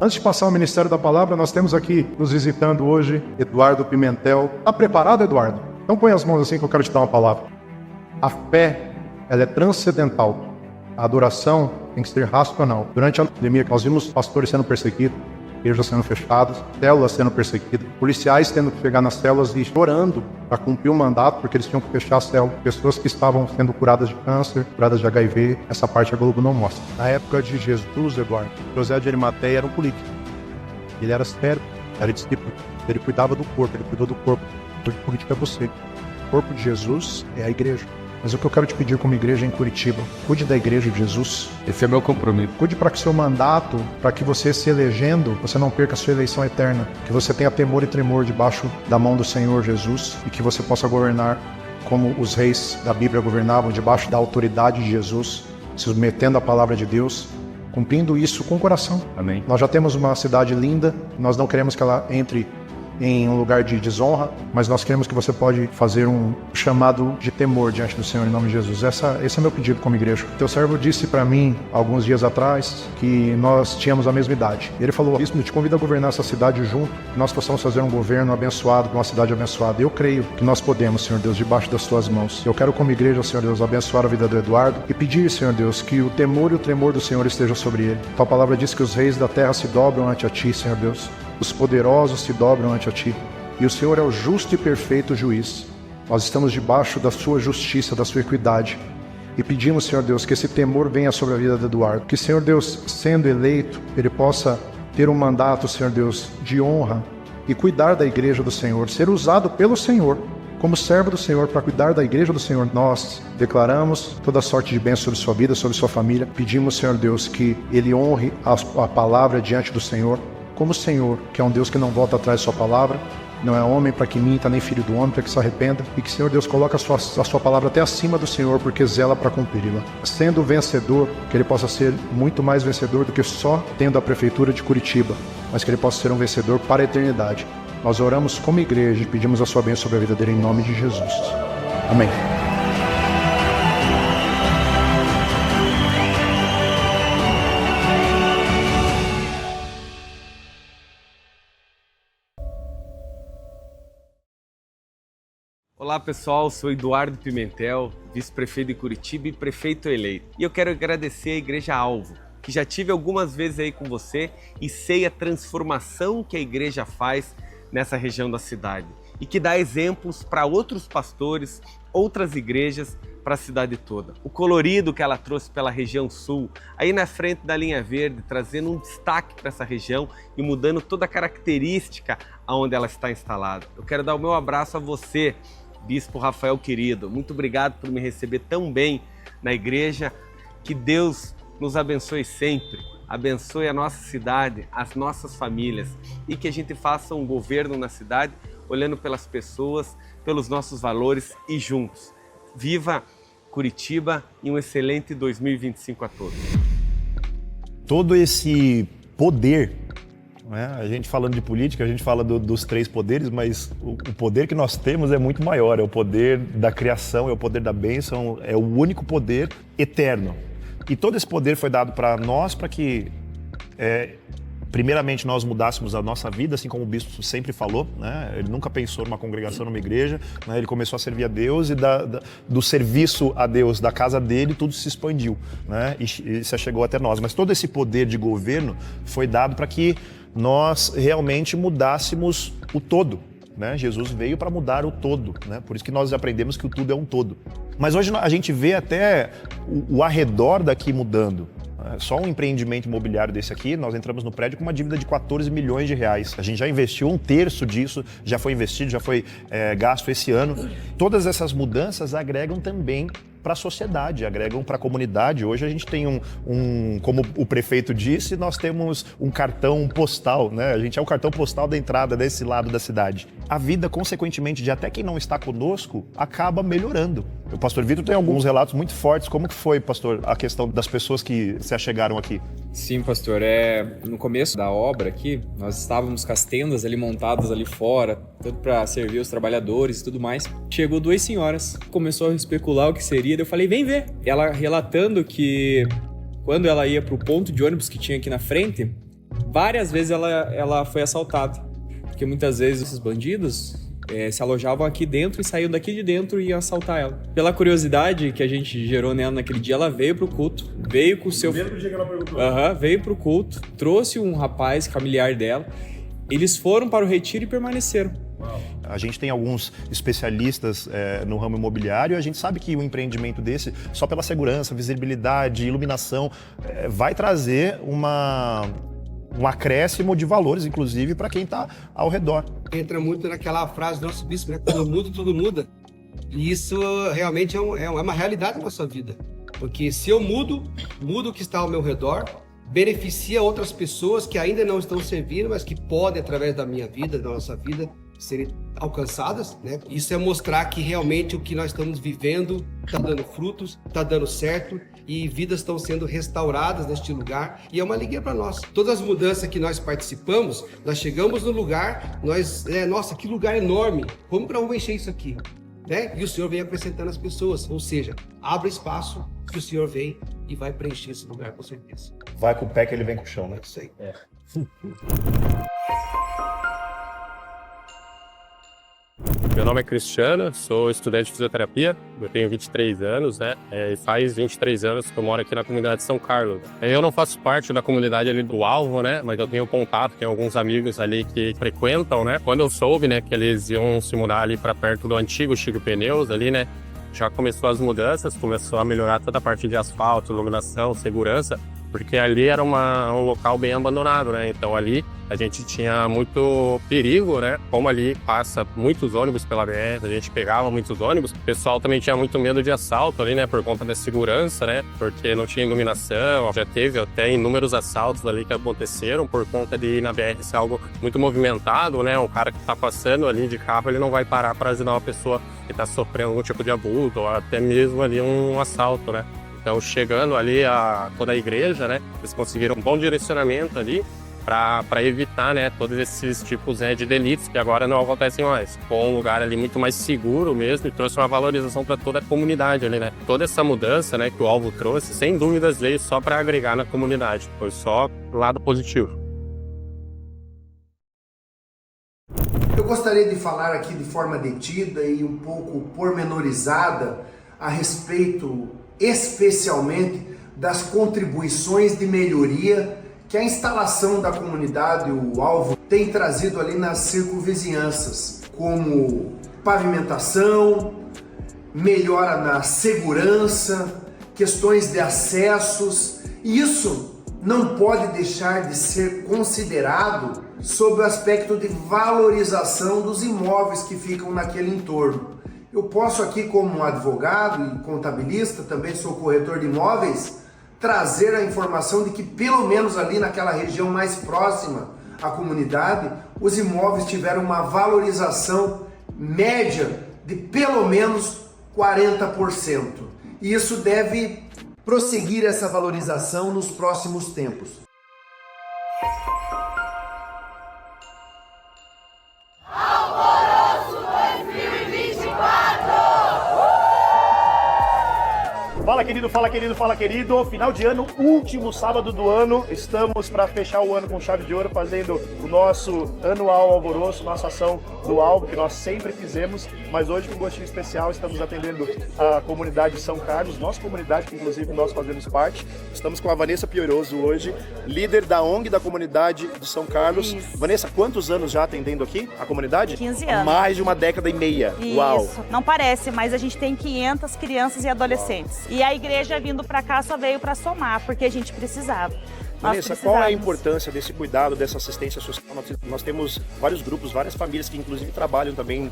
[SPEAKER 11] Antes de passar ao Ministério da Palavra, nós temos aqui nos visitando hoje Eduardo Pimentel. Está preparado, Eduardo? Então põe as mãos assim que eu quero te dar uma palavra. A fé, ela é transcendental. A adoração tem que ser racional. Durante a pandemia, nós vimos pastores sendo perseguidos, igrejas sendo fechadas, células sendo perseguidas, policiais tendo que chegar nas células e chorando para cumprir o mandato, porque eles tinham que fechar a célula. Pessoas que estavam sendo curadas de câncer, curadas de HIV, essa parte a Globo não mostra. Na época de Jesus, Eduardo, José de Arimateia era um político. Ele era sério, era discípulo. Ele cuidava do corpo, ele cuidou do corpo. O político é você. O corpo de Jesus é a igreja. Mas o que eu quero te pedir como igreja em Curitiba, cuide da igreja de Jesus.
[SPEAKER 12] Esse é meu compromisso.
[SPEAKER 11] Cuide para que seu mandato, para que você se elegendo, você não perca a sua eleição eterna. Que você tenha temor e tremor debaixo da mão do Senhor Jesus e que você possa governar como os reis da Bíblia governavam, debaixo da autoridade de Jesus, se submetendo à palavra de Deus, cumprindo isso com o coração.
[SPEAKER 12] Amém.
[SPEAKER 11] Nós já temos uma cidade linda, nós não queremos que ela entre em um lugar de desonra, mas nós queremos que você pode fazer um chamado de temor diante do Senhor em nome de Jesus. Esse é meu pedido como igreja. Teu servo disse para mim, alguns dias atrás, que nós tínhamos a mesma idade. Ele falou, Bispo, te convido a governar essa cidade junto, que nós possamos fazer um governo abençoado, uma cidade abençoada. Eu creio que nós podemos, Senhor Deus, debaixo das tuas mãos. Eu quero como igreja, Senhor Deus, abençoar a vida do Eduardo e pedir, Senhor Deus, que o temor e o tremor do Senhor esteja sobre ele. Tua palavra diz que os reis da terra se dobram ante a ti, Senhor Deus. Os poderosos se dobram ante a ti, e o Senhor é o justo e perfeito juiz. Nós estamos debaixo da sua justiça, da sua equidade, e pedimos, Senhor Deus, que esse temor venha sobre a vida de Eduardo, que, Senhor Deus, sendo eleito, ele possa ter um mandato, Senhor Deus, de honra, e cuidar da igreja do Senhor, ser usado pelo Senhor, como servo do Senhor, para cuidar da igreja do Senhor. Nós declaramos toda sorte de bênção sobre sua vida, sobre sua família. Pedimos, Senhor Deus, que ele honre a palavra diante do Senhor, como o Senhor, que é um Deus que não volta atrás de sua palavra, não é homem para que minta, nem filho do homem para que se arrependa, e que, Senhor Deus, coloque a sua palavra até acima do Senhor, porque zela para cumpri-la. Sendo vencedor, que ele possa ser muito mais vencedor do que só tendo a prefeitura de Curitiba, mas que ele possa ser um vencedor para a eternidade. Nós oramos como igreja e pedimos a sua bênção sobre a vida dele em nome de Jesus. Amém.
[SPEAKER 12] Olá pessoal, sou Eduardo Pimentel, vice-prefeito de Curitiba e prefeito eleito. E eu quero agradecer a Igreja Alvo, que já tive algumas vezes aí com você e sei a transformação que a igreja faz nessa região da cidade e que dá exemplos para outros pastores, outras igrejas para a cidade toda. O colorido que ela trouxe pela região sul, aí na frente da linha verde, trazendo um destaque para essa região e mudando toda a característica aonde ela está instalada. Eu quero dar o meu abraço a você, Bispo Rafael querido, muito obrigado por me receber tão bem na igreja, que Deus nos abençoe sempre, abençoe a nossa cidade, as nossas famílias e que a gente faça um governo na cidade olhando pelas pessoas, pelos nossos valores e juntos. Viva Curitiba e um excelente 2025 a todos.
[SPEAKER 1] Todo esse poder, né? A gente falando de política, a gente fala dos três poderes, mas o poder que nós temos é muito maior, é o poder da criação, é o poder da bênção, é o único poder eterno. E todo esse poder foi dado para nós, para que, primeiramente, nós mudássemos a nossa vida, assim como o bispo sempre falou, né? Ele nunca pensou numa congregação, numa igreja, né? Ele começou a servir a Deus e do serviço a Deus, da casa dele, tudo se expandiu, né? E se chegou até nós. Mas todo esse poder de governo foi dado para que nós realmente mudássemos o todo, né? Jesus veio para mudar o todo, né? Por isso que nós aprendemos que o tudo é um todo. Mas hoje a gente vê até o arredor daqui mudando. Só um empreendimento imobiliário desse aqui, nós entramos no prédio com uma dívida de 14 milhões de reais. A gente já investiu 1/3 disso, já foi investido, já foi gasto esse ano. Todas essas mudanças agregam também para a sociedade, agregam para a comunidade. Hoje a gente tem como o prefeito disse, nós temos um cartão postal, né? A gente é o cartão postal da entrada desse lado da cidade. A vida, consequentemente, de até quem não está conosco, acaba melhorando. O pastor Vitor tem alguns relatos muito fortes. Como que foi, pastor, a questão das pessoas que se achegaram aqui?
[SPEAKER 13] Sim, pastor. No começo da obra aqui, nós estávamos com as tendas ali montadas ali fora, tanto para servir os trabalhadores e tudo mais. Chegou 2 senhoras, começou a especular o que seria, eu falei, vem ver. Ela relatando que quando ela ia para o ponto de ônibus que tinha aqui na frente, várias vezes ela foi assaltada. Porque muitas vezes esses bandidos se alojavam aqui dentro e saíam daqui de dentro e iam assaltar ela. Pela curiosidade que a gente gerou nela naquele dia, ela veio pro culto, veio com o seu...
[SPEAKER 5] Primeiro dia que ela perguntou.
[SPEAKER 13] Veio pro culto, trouxe um rapaz familiar dela, eles foram para o retiro e permaneceram.
[SPEAKER 1] A gente tem alguns especialistas no ramo imobiliário e a gente sabe que um empreendimento desse, só pela segurança, visibilidade, iluminação, vai trazer um acréscimo de valores, inclusive, para quem está ao redor.
[SPEAKER 14] Entra muito naquela frase do nosso bispo, né? Quando muda, tudo muda. E isso realmente é uma realidade na nossa vida. Porque se eu mudo o que está ao meu redor, beneficia outras pessoas que ainda não estão servindo, mas que podem, através da minha vida, da nossa vida, serem alcançadas, né? Isso é mostrar que realmente o que nós estamos vivendo está dando frutos, está dando certo e vidas estão sendo restauradas neste lugar e é uma alegria para nós. Todas as mudanças que nós participamos, nós chegamos no lugar, nossa, que lugar enorme, como que nós vamos encher isso aqui? Né? E o Senhor vem acrescentando as pessoas, ou seja, abre espaço que o Senhor vem e vai preencher esse lugar com certeza.
[SPEAKER 1] Vai com o pé que ele vem com o chão, né?
[SPEAKER 14] Isso aí.
[SPEAKER 15] Meu nome é Cristiano, sou estudante de fisioterapia, eu tenho 23 anos, né? E faz 23 anos que eu moro aqui na comunidade de São Carlos. Eu não faço parte da comunidade ali do Alvo, né? Mas eu tenho contato, tenho alguns amigos ali que frequentam, né? Quando eu soube, né, que eles iam se mudar ali para perto do antigo Chico Pneus ali, né? Já começou as mudanças, começou a melhorar toda a parte de asfalto, iluminação, segurança, porque ali era um local bem abandonado, né? Então ali a gente tinha muito perigo, né? Como ali passa muitos ônibus pela BR, a gente pegava muitos ônibus. O pessoal também tinha muito medo de assalto ali, né? Por conta da segurança, né? Porque não tinha iluminação. Já teve até inúmeros assaltos ali que aconteceram por conta de ir na BR ser algo muito movimentado, né? Um cara que tá passando ali de carro, ele não vai parar para ajudar uma pessoa que tá sofrendo algum tipo de abuso ou até mesmo ali um assalto, né? Então, chegando ali toda a igreja, né? Eles conseguiram um bom direcionamento ali para evitar, né, todos esses tipos de delitos que agora não acontecem mais. Ficou um lugar ali muito mais seguro mesmo e trouxe uma valorização para toda a comunidade ali, né? Toda essa mudança, né, que o Alvo trouxe, sem dúvidas veio só para agregar na comunidade. Foi só lado positivo.
[SPEAKER 16] Eu gostaria de falar aqui de forma detida e um pouco pormenorizada a respeito especialmente das contribuições de melhoria que a instalação da comunidade, o Alvo, tem trazido ali nas circunvizinhanças, como pavimentação, melhora na segurança, questões de acessos. Isso não pode deixar de ser considerado sob o aspecto de valorização dos imóveis que ficam naquele entorno. Eu posso aqui, como advogado e contabilista, também sou corretor de imóveis, trazer a informação de que pelo menos ali naquela região mais próxima à comunidade, os imóveis tiveram uma valorização média de pelo menos 40%. E isso deve prosseguir essa valorização nos próximos tempos.
[SPEAKER 1] Fala querido, fala querido, fala querido. Final de ano, último sábado do ano. Estamos para fechar o ano com chave de ouro, fazendo o nosso anual alvoroço, nossa ação do Alvo, que nós sempre fizemos. Mas hoje, com um gostinho especial, estamos atendendo a comunidade de São Carlos, nossa comunidade, que inclusive nós fazemos parte. Estamos com a Vanessa Pioroso hoje, líder da ONG da comunidade de São Carlos. Isso. Vanessa, quantos anos já atendendo aqui a comunidade?
[SPEAKER 17] 15 anos.
[SPEAKER 1] Mais de uma década e meia.
[SPEAKER 17] Isso.
[SPEAKER 1] Uau!
[SPEAKER 17] Não parece, mas a gente tem 500 crianças e adolescentes. E a igreja vindo para cá só veio para somar, porque a gente precisava.
[SPEAKER 1] Vanessa, qual é a importância desse cuidado, dessa assistência social? Nós temos vários grupos, várias famílias que inclusive trabalham também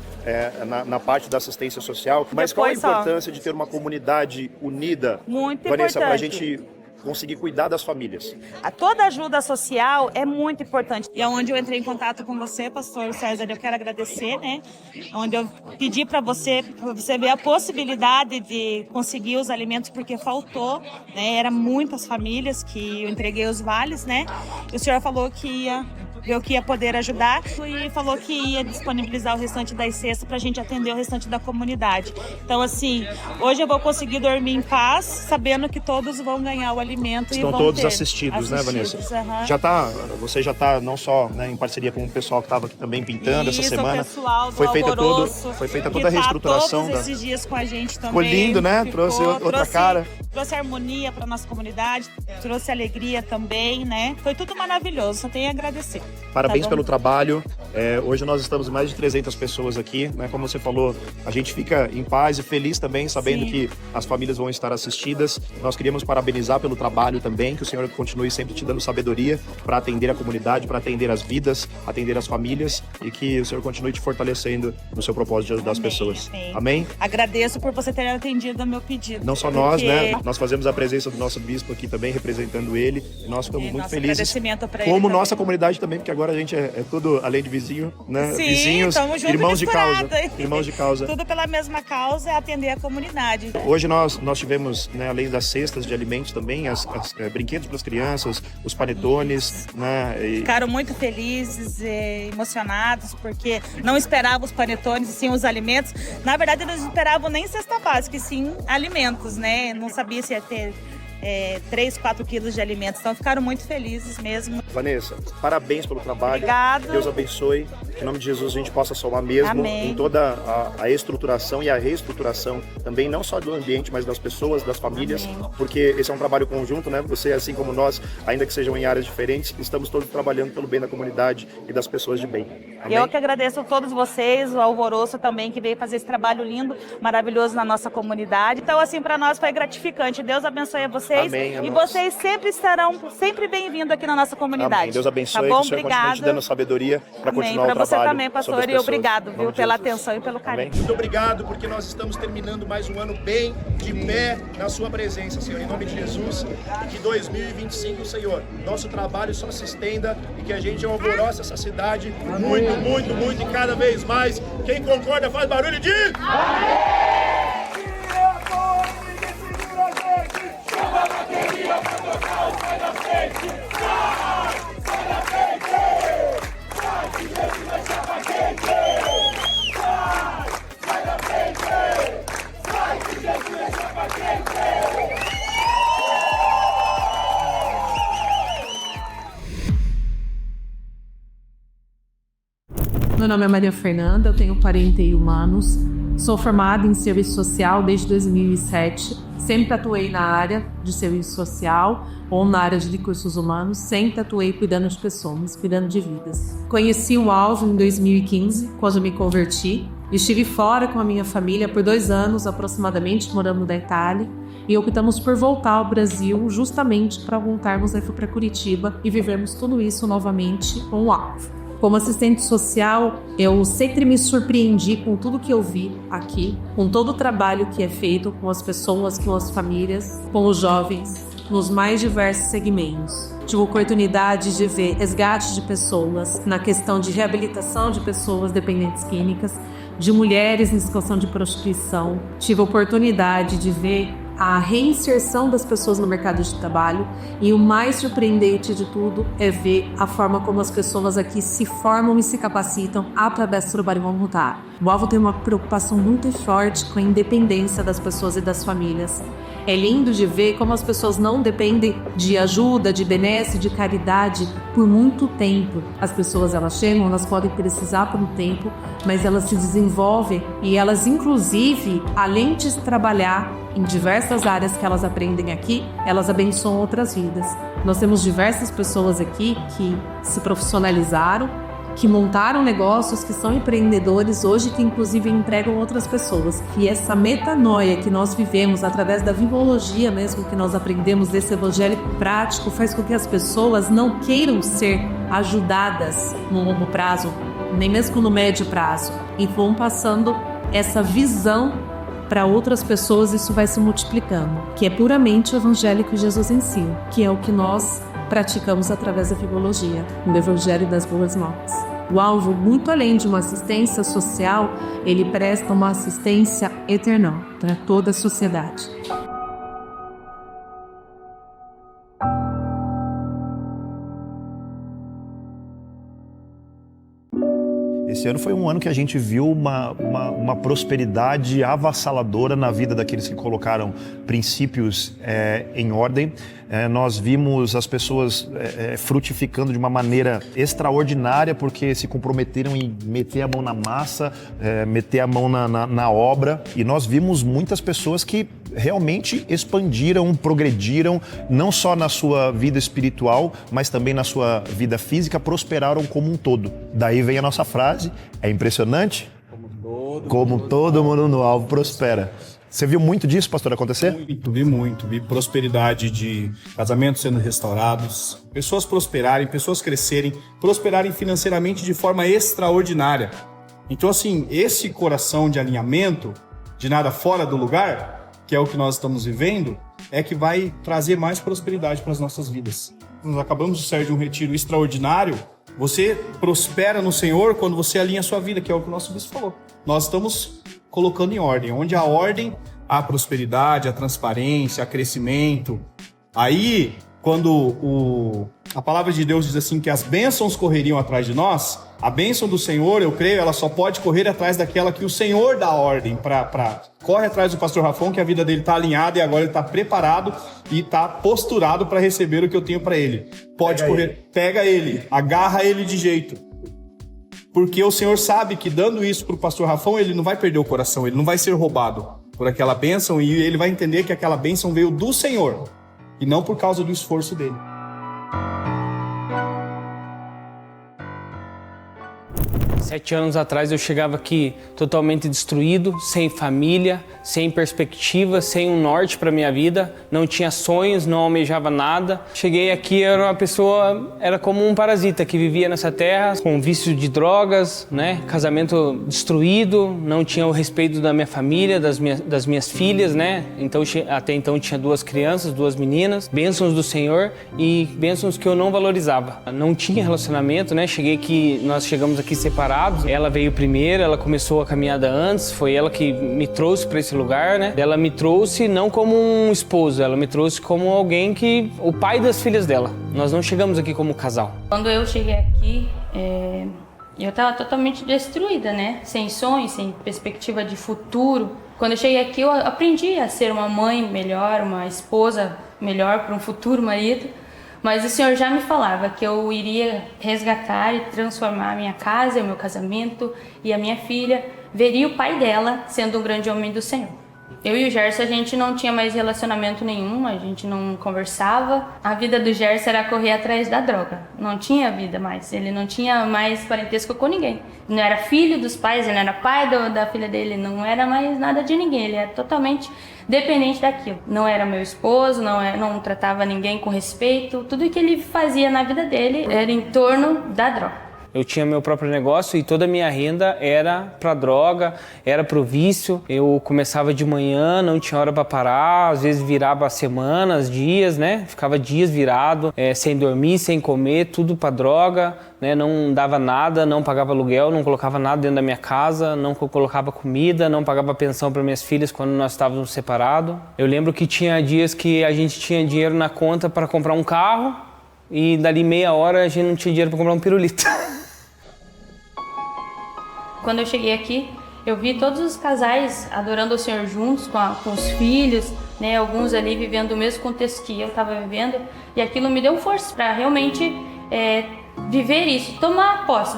[SPEAKER 1] na parte da assistência social. Mas qual a importância de ter uma comunidade unida,
[SPEAKER 17] muito
[SPEAKER 1] Vanessa, para a
[SPEAKER 17] importante.
[SPEAKER 1] gente conseguir cuidar das famílias?
[SPEAKER 17] Toda ajuda social é muito importante. E onde eu entrei em contato com você, pastor César, eu quero agradecer, né? Onde eu pedi para você ver a possibilidade de conseguir os alimentos, porque faltou, né? Eram muitas famílias que eu entreguei os vales, né? E o senhor falou que ia poder ajudar e falou que ia disponibilizar o restante das cestas para a gente atender o restante da comunidade. Então, assim, hoje eu vou conseguir dormir em paz, sabendo que todos vão ganhar o alimento.
[SPEAKER 1] Estão todos assistidos, né, Vanessa?
[SPEAKER 17] Uhum.
[SPEAKER 1] Você já está não só, né, em parceria com o pessoal que estava aqui também pintando essa semana.
[SPEAKER 17] O pessoal do
[SPEAKER 1] foi feita toda a
[SPEAKER 17] que
[SPEAKER 1] reestruturação.
[SPEAKER 17] Todos esses dias com a gente também.
[SPEAKER 1] Ficou lindo, né? Trouxe outra cara.
[SPEAKER 17] Trouxe harmonia para nossa comunidade, trouxe alegria também, né? Foi tudo maravilhoso, só tenho a agradecer.
[SPEAKER 1] Parabéns pelo trabalho. Hoje nós estamos em mais de 300 pessoas aqui, né? Como você falou, a gente fica em paz e feliz também, sabendo que as famílias vão estar assistidas. Nós queríamos parabenizar pelo trabalho também, que o Senhor continue sempre te dando sabedoria para atender a comunidade, para atender as vidas, atender as famílias, e que o Senhor continue te fortalecendo no seu propósito de ajudar as pessoas. Amém?
[SPEAKER 17] Agradeço por você ter atendido o meu pedido.
[SPEAKER 1] Não só nós, né? Nós fazemos a presença do nosso bispo aqui também, representando ele, e nós ficamos muito felizes.
[SPEAKER 17] Agradecimento para
[SPEAKER 1] como
[SPEAKER 17] ele
[SPEAKER 1] nossa
[SPEAKER 17] também.
[SPEAKER 1] Comunidade também, porque agora a gente é tudo além de vizinho, né?
[SPEAKER 17] Sim,
[SPEAKER 1] Vizinhos, irmãos de causa. Irmãos de causa.
[SPEAKER 17] Tudo pela mesma causa, é atender a comunidade.
[SPEAKER 1] Hoje nós tivemos, né, além das cestas de alimentos também, brinquedos para as crianças, os panetones, né?
[SPEAKER 17] Ficaram muito felizes e emocionados, porque não esperavam os panetones e sim os alimentos. Na verdade, eles não esperavam nem cesta básica, e sim alimentos, né? Não sabia se ia ter 3, 4 quilos de alimentos. Então ficaram muito felizes mesmo.
[SPEAKER 1] Vanessa, parabéns pelo trabalho.
[SPEAKER 17] Obrigado.
[SPEAKER 1] Deus abençoe. Que em nome de Jesus a gente possa somar mesmo.
[SPEAKER 17] Amém.
[SPEAKER 1] Em toda a estruturação e a reestruturação também, não só do ambiente, mas das pessoas, das famílias. Amém. Porque esse é um trabalho conjunto, né? Você, assim como nós, ainda que sejam em áreas diferentes, estamos todos trabalhando pelo bem da comunidade e das pessoas de bem. Amém?
[SPEAKER 17] Eu que agradeço a todos vocês, o Alvoroço também, que veio fazer esse trabalho lindo, maravilhoso na nossa comunidade. Então, assim, para nós foi gratificante. Deus abençoe a vocês.
[SPEAKER 1] Amém,
[SPEAKER 17] e vocês sempre estarão sempre bem-vindos aqui na nossa comunidade.
[SPEAKER 1] Amém. Deus abençoe,
[SPEAKER 17] tá bom?
[SPEAKER 1] que o Senhor continue te dando sabedoria para continuar o trabalho.
[SPEAKER 17] Você também, pastor, e obrigado, viu, pela atenção e pelo carinho.
[SPEAKER 1] Muito obrigado, porque nós estamos terminando mais um ano bem de pé na sua presença, Senhor, em nome de Jesus. E que 2025, Senhor, nosso trabalho só se estenda e que a gente alvoroce essa cidade muito, muito, muito e cada vez mais. Quem concorda faz barulho de...
[SPEAKER 18] Meu nome é Maria Fernanda, eu tenho 41 anos, sou formada em serviço social desde 2007, sempre atuei na área de serviço social ou na área de recursos humanos, sempre atuei cuidando de pessoas, cuidando de vidas. Conheci o Alvo em 2015, quando me converti, estive fora com a minha família por 2 anos aproximadamente, morando na Itália, e optamos por voltar ao Brasil justamente para voltarmos aqui para Curitiba e vivermos tudo isso novamente com o Alvo. Como assistente social, eu sempre me surpreendi com tudo que eu vi aqui, com todo o trabalho que é feito com as pessoas, com as famílias, com os jovens, nos mais diversos segmentos. Tive a oportunidade de ver resgate de pessoas na questão de reabilitação de pessoas dependentes químicas, de mulheres em situação de prostituição. Tive a oportunidade de ver a reinserção das pessoas no mercado de trabalho, e o mais surpreendente de tudo é ver a forma como as pessoas aqui se formam e se capacitam através do trabalho voluntário. O Alvo tem uma preocupação muito forte com a independência das pessoas e das famílias. É lindo de ver como as pessoas não dependem de ajuda, de benesse, de caridade por muito tempo. As pessoas, elas chegam, elas podem precisar por um tempo, mas elas se desenvolvem e elas, inclusive, além de trabalhar em diversas áreas que elas aprendem aqui, elas abençoam outras vidas. Nós temos diversas pessoas aqui que se profissionalizaram que montaram negócios, que são empreendedores hoje, que inclusive empregam outras pessoas. E essa metanoia que nós vivemos através da vivologia mesmo, que nós aprendemos desse evangelho prático, faz com que as pessoas não queiram ser ajudadas no longo prazo, nem mesmo no médio prazo, e vão passando essa visão para outras pessoas. Isso vai se multiplicando, que é puramente o evangelho que Jesus ensina, que é o que nós praticamos através da vivologia, no Evangelho das Boas Novas. O alvo, muito além de uma assistência social, ele presta uma assistência eternal para toda a sociedade.
[SPEAKER 1] Esse ano foi um ano que a gente viu uma prosperidade avassaladora na vida daqueles que colocaram princípios em ordem. Nós vimos as pessoas frutificando de uma maneira extraordinária porque se comprometeram em meter a mão na massa, meter a mão na obra. E nós vimos muitas pessoas que realmente expandiram, progrediram, não só na sua vida espiritual, mas também na sua vida física, prosperaram como um todo. Daí vem a nossa frase, é impressionante como todo mundo no alvo prospera. Você viu muito disso, pastor, acontecer?
[SPEAKER 2] Muito. Vi prosperidade de casamentos sendo restaurados, pessoas prosperarem, pessoas crescerem, prosperarem financeiramente de forma extraordinária. Então, assim, esse coração de alinhamento, de nada fora do lugar, que é o que nós estamos vivendo, é que vai trazer mais prosperidade para as nossas vidas. Nós acabamos de sair de um retiro extraordinário. Você prospera no Senhor quando você alinha a sua vida, que é o que o nosso bispo falou. Nós estamos colocando em ordem. Onde há ordem, há prosperidade, há transparência, há crescimento. Aí, quando a palavra de Deus diz assim que as bênçãos correriam atrás de nós, a bênção do Senhor, eu creio, ela só pode correr atrás daquela que o Senhor dá ordem corre atrás do pastor Rafão, que a vida dele está alinhada e agora ele está preparado e está posturado para receber o que eu tenho para ele. Pode correr, pega ele, agarra ele de jeito. Porque o Senhor sabe que dando isso para o pastor Rafão, ele não vai perder o coração, ele não vai ser roubado por aquela bênção e ele vai entender que aquela bênção veio do Senhor e não por causa do esforço dele.
[SPEAKER 19] Sete anos atrás eu chegava aqui totalmente destruído, sem família, sem perspectiva, sem um norte para minha vida, não tinha sonhos, não almejava nada. Cheguei aqui, era como um parasita que vivia nessa terra, com vício de drogas, né? Casamento destruído, não tinha o respeito da minha família, das minhas filhas, né? Então, até então tinha 2 crianças, 2 meninas, bênçãos do Senhor e bênçãos que eu não valorizava. Não tinha relacionamento, né? Nós chegamos aqui separados. Ela veio primeiro, ela começou a caminhada antes, foi ela que me trouxe para esse lugar, né? Ela me trouxe não como um esposo, ela me trouxe como alguém o pai das filhas dela. Nós não chegamos aqui como casal.
[SPEAKER 4] Quando eu cheguei aqui, eu estava totalmente destruída, né? Sem sonhos, sem perspectiva de futuro. Quando eu cheguei aqui, eu aprendi a ser uma mãe melhor, uma esposa melhor para um futuro marido. Mas o Senhor já me falava que eu iria resgatar e transformar a minha casa, o meu casamento e a minha filha. Veria o pai dela sendo um grande homem do Senhor. Eu e o Gerson, a gente não tinha mais relacionamento nenhum, a gente não conversava. A vida do Gerson era correr atrás da droga. Não tinha vida mais, ele não tinha mais parentesco com ninguém. Não era filho dos pais, ele não era pai da filha dele, não era mais nada de ninguém. Ele era totalmente dependente daquilo. Não era meu esposo, não tratava ninguém com respeito. Tudo que ele fazia na vida dele era em torno da droga.
[SPEAKER 19] Eu tinha meu próprio negócio e toda a minha renda era para droga, era para o vício. Eu começava de manhã, não tinha hora para parar, às vezes virava semanas, dias, né? Ficava dias virado, sem dormir, sem comer, tudo para droga, né? Não dava nada, não pagava aluguel, não colocava nada dentro da minha casa, não colocava comida, não pagava pensão para minhas filhas quando nós estávamos separados. Eu lembro que tinha dias que a gente tinha dinheiro na conta para comprar um carro e dali meia hora a gente não tinha dinheiro para comprar um pirulito.
[SPEAKER 4] Quando eu cheguei aqui, eu vi todos os casais adorando o Senhor juntos, com os filhos, né? Alguns ali vivendo o mesmo contexto que eu estava vivendo. E aquilo me deu força para realmente viver isso, tomar posse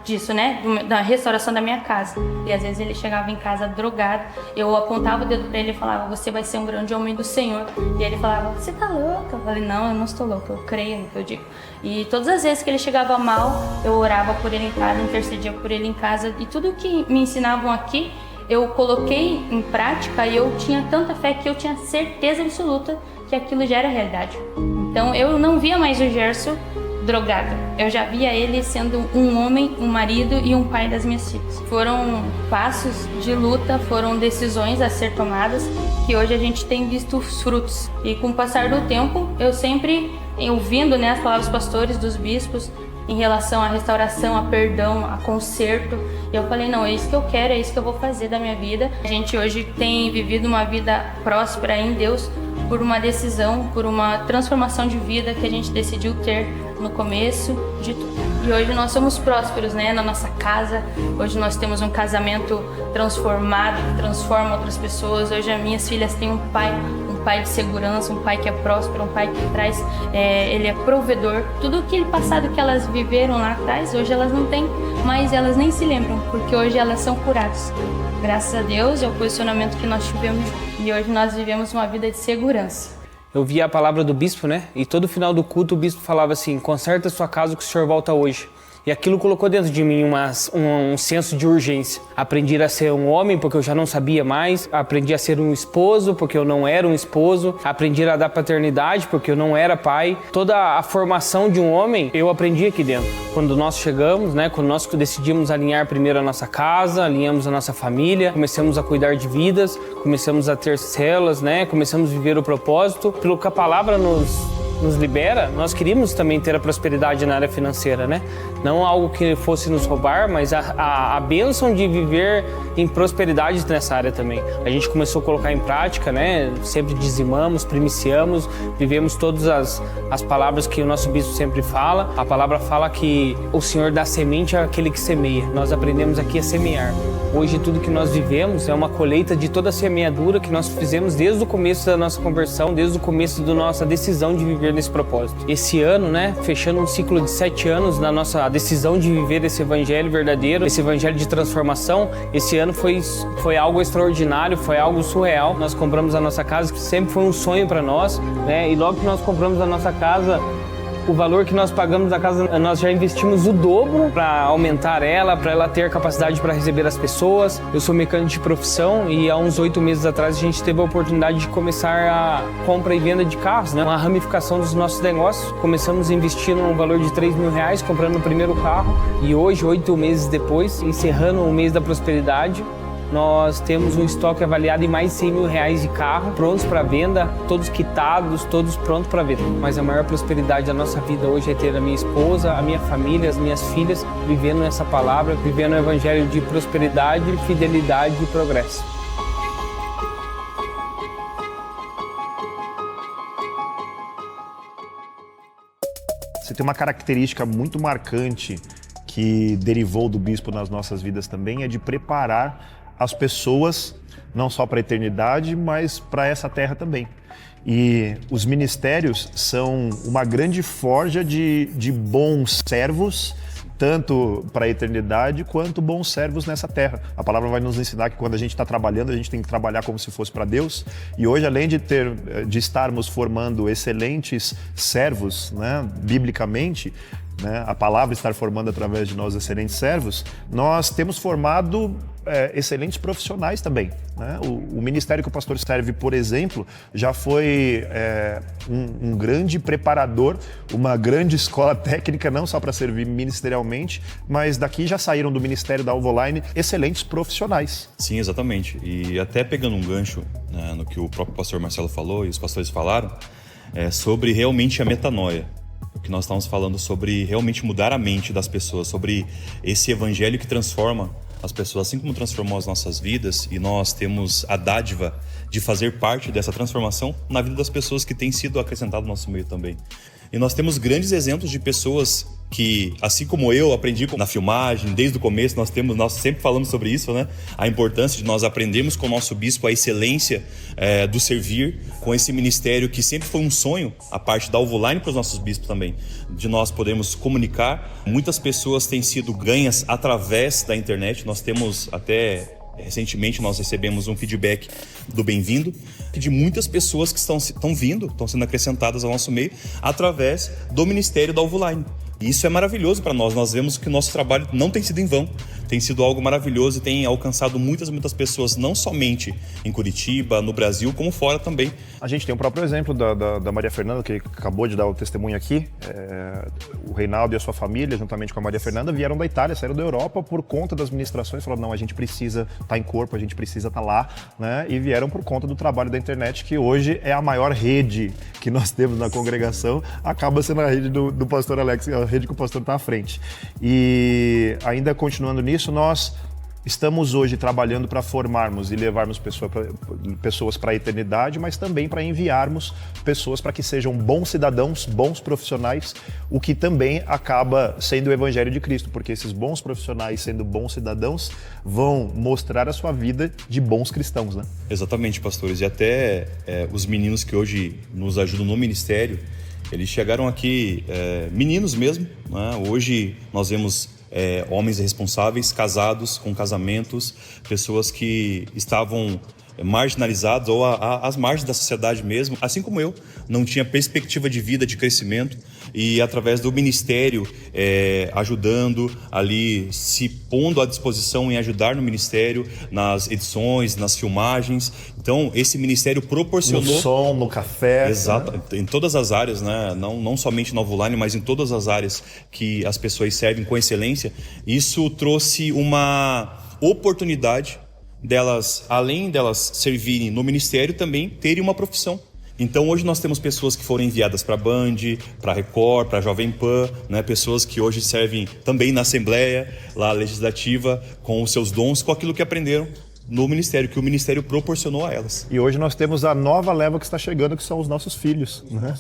[SPEAKER 20] disso, né? Da restauração da minha casa. E às vezes ele chegava em casa drogado, eu apontava o dedo pra ele e falava, você vai ser um grande homem do Senhor. E ele falava, você tá louca? Eu falei, não, eu não estou louca, eu creio no que eu digo. E todas as vezes que ele chegava mal, eu orava por ele em casa, intercedia por ele em casa. E tudo que me ensinavam aqui, eu coloquei em prática e eu tinha tanta fé que eu tinha certeza absoluta que aquilo já era realidade. Então eu não via mais o Gerson drogado. Eu já via ele sendo um homem, um marido e um pai das minhas filhas. Foram passos de luta, foram decisões a ser tomadas que hoje a gente tem visto os frutos. E com o passar do tempo, eu sempre ouvindo, né, as palavras dos pastores, dos bispos, em relação à restauração, a perdão, a conserto. Eu falei, não, é isso que eu quero, é isso que eu vou fazer da minha vida. A gente hoje tem vivido uma vida próspera em Deus por uma decisão, por uma transformação de vida que a gente decidiu ter no começo de tudo. E hoje nós somos prósperos, né, na nossa casa. Hoje nós temos um casamento transformado, que transforma outras pessoas. Hoje as minhas filhas têm um pai de segurança, um pai que é próspero, um pai que traz, ele é provedor. Tudo aquele passado que elas viveram lá atrás, hoje elas não têm, mas elas nem se lembram, porque hoje elas são curadas. Graças a Deus, é o posicionamento que nós tivemos e hoje nós vivemos uma vida de segurança.
[SPEAKER 19] Eu via a palavra do bispo, né? E todo final do culto o bispo falava assim, conserta a sua casa que o senhor volta hoje. E aquilo colocou dentro de mim um senso de urgência. Aprendi a ser um homem porque eu já não sabia mais. Aprendi a ser um esposo porque eu não era um esposo. Aprendi a dar paternidade porque eu não era pai. Toda a formação de um homem eu aprendi aqui dentro. Quando nós chegamos, né, quando nós decidimos alinhar primeiro a nossa casa, alinhamos a nossa família, começamos a cuidar de vidas, começamos a ter células, né, começamos a viver o propósito. Pelo que a palavra nos libera, nós queríamos também ter a prosperidade na área financeira, né? Não algo que fosse nos roubar, mas a bênção de viver em prosperidade nessa área também. A gente começou a colocar em prática, né? Sempre dizimamos, primiciamos, vivemos todas as palavras que o nosso bispo sempre fala. A palavra fala que o Senhor dá semente àquele que semeia. Nós aprendemos aqui a semear. Hoje tudo que nós vivemos é uma colheita de toda a semeadura que nós fizemos desde o começo da nossa conversão, desde o começo da nossa decisão de viver nesse propósito. Esse ano, né, fechando um ciclo de 7 anos na nossa decisão de viver esse evangelho verdadeiro, esse evangelho de transformação, esse ano foi algo extraordinário, foi algo surreal. Nós compramos a nossa casa, que sempre foi um sonho para nós, né, e logo que nós compramos a nossa casa, o valor que nós pagamos da casa, nós já investimos o dobro para aumentar ela, para ela ter capacidade para receber as pessoas. Eu sou mecânico de profissão e há uns 8 meses atrás a gente teve a oportunidade de começar a compra e venda de carros, né? Uma ramificação dos nossos negócios. Começamos a investir num valor de R$3.000, comprando o primeiro carro. E hoje, 8 meses depois, encerrando o mês da prosperidade, nós temos um estoque avaliado em mais de R$100.000 de carro, prontos para venda, todos quitados, todos prontos para venda. Mas a maior prosperidade da nossa vida hoje é ter a minha esposa, a minha família, as minhas filhas, vivendo essa palavra, vivendo o evangelho de prosperidade, fidelidade e progresso.
[SPEAKER 1] Você tem uma característica muito marcante que derivou do bispo nas nossas vidas também, é de preparar as pessoas, não só para a eternidade, mas para essa terra também. E os ministérios são uma grande forja de bons servos, tanto para a eternidade quanto bons servos nessa terra. A palavra vai nos ensinar que quando a gente está trabalhando, a gente tem que trabalhar como se fosse para Deus. E hoje, além de estarmos formando excelentes servos, né, biblicamente, né, a palavra estar formando através de nós excelentes servos, nós temos formado excelentes profissionais também, né? O ministério que o pastor serve, por exemplo, já foi um grande preparador, uma grande escola técnica, não só para servir ministerialmente, mas daqui já saíram do ministério da Alvoline excelentes profissionais.
[SPEAKER 21] Sim, exatamente. E até pegando um gancho, né, no que o próprio pastor Marcelo falou e os pastores falaram, sobre realmente a metanoia. O que nós estamos falando sobre realmente mudar a mente das pessoas, sobre esse evangelho que transforma as pessoas, assim como transformou as nossas vidas, e nós temos a dádiva de fazer parte dessa transformação na vida das pessoas que têm sido acrescentadas no nosso meio também. E nós temos grandes exemplos de pessoas que, assim como eu aprendi na filmagem, desde o começo, nós sempre falamos sobre isso, né? A importância de nós aprendermos com o nosso bispo a excelência do servir, com esse ministério que sempre foi um sonho, a parte da Alvoline para os nossos bispos também, de nós podermos comunicar. Muitas pessoas têm sido ganhas através da internet, nós temos até... Recentemente nós recebemos um feedback do Bem-vindo de muitas pessoas que estão sendo acrescentadas ao nosso meio através do Ministério da Alvoline. E isso é maravilhoso para nós. Nós vemos que o nosso trabalho não tem sido em vão. Tem sido algo maravilhoso e tem alcançado muitas pessoas, não somente em Curitiba, no Brasil, como fora também.
[SPEAKER 1] A gente tem o próprio exemplo da Maria Fernanda, que acabou de dar o testemunho aqui. O Reinaldo e a sua família, juntamente com a Maria Fernanda, vieram da Itália, saíram da Europa por conta das ministrações. Falaram, não, a gente precisa estar em corpo, a gente precisa estar lá, né? E vieram por conta do trabalho da internet, que hoje é a maior rede que nós temos na congregação. Acaba sendo a rede do pastor Alex, a rede que o pastor está à frente. E ainda continuando nisso, nós estamos hoje trabalhando para formarmos e levarmos pessoas para a eternidade, mas também para enviarmos pessoas para que sejam bons cidadãos, bons profissionais, o que também acaba sendo o Evangelho de Cristo, porque esses bons profissionais, sendo bons cidadãos, vão mostrar a sua vida de bons cristãos, né?
[SPEAKER 21] Exatamente, pastores. E até os meninos que hoje nos ajudam no ministério, eles chegaram aqui, meninos mesmo, né? Hoje nós vemos homens responsáveis, casados, com casamentos, pessoas que estavam marginalizados ou às margens da sociedade mesmo, assim como eu, não tinha perspectiva de vida, de crescimento, e através do ministério ajudando ali, se pondo à disposição em ajudar no ministério, nas edições, nas filmagens. Então esse ministério proporcionou...
[SPEAKER 1] No som, no café.
[SPEAKER 21] Exato,
[SPEAKER 1] né?
[SPEAKER 21] Em todas as áreas, né? Não somente no Alvoline, mas em todas as áreas que as pessoas servem com excelência. Isso trouxe uma oportunidade delas, além delas servirem no ministério, também terem uma profissão. Então hoje nós temos pessoas que foram enviadas para a Band, para a Record, para a Jovem Pan, né? Pessoas que hoje servem também na Assembleia lá Legislativa, com os seus dons, com aquilo que aprenderam no ministério, que o ministério proporcionou a elas.
[SPEAKER 1] E hoje nós temos a nova leva que está chegando, que são os nossos filhos, né?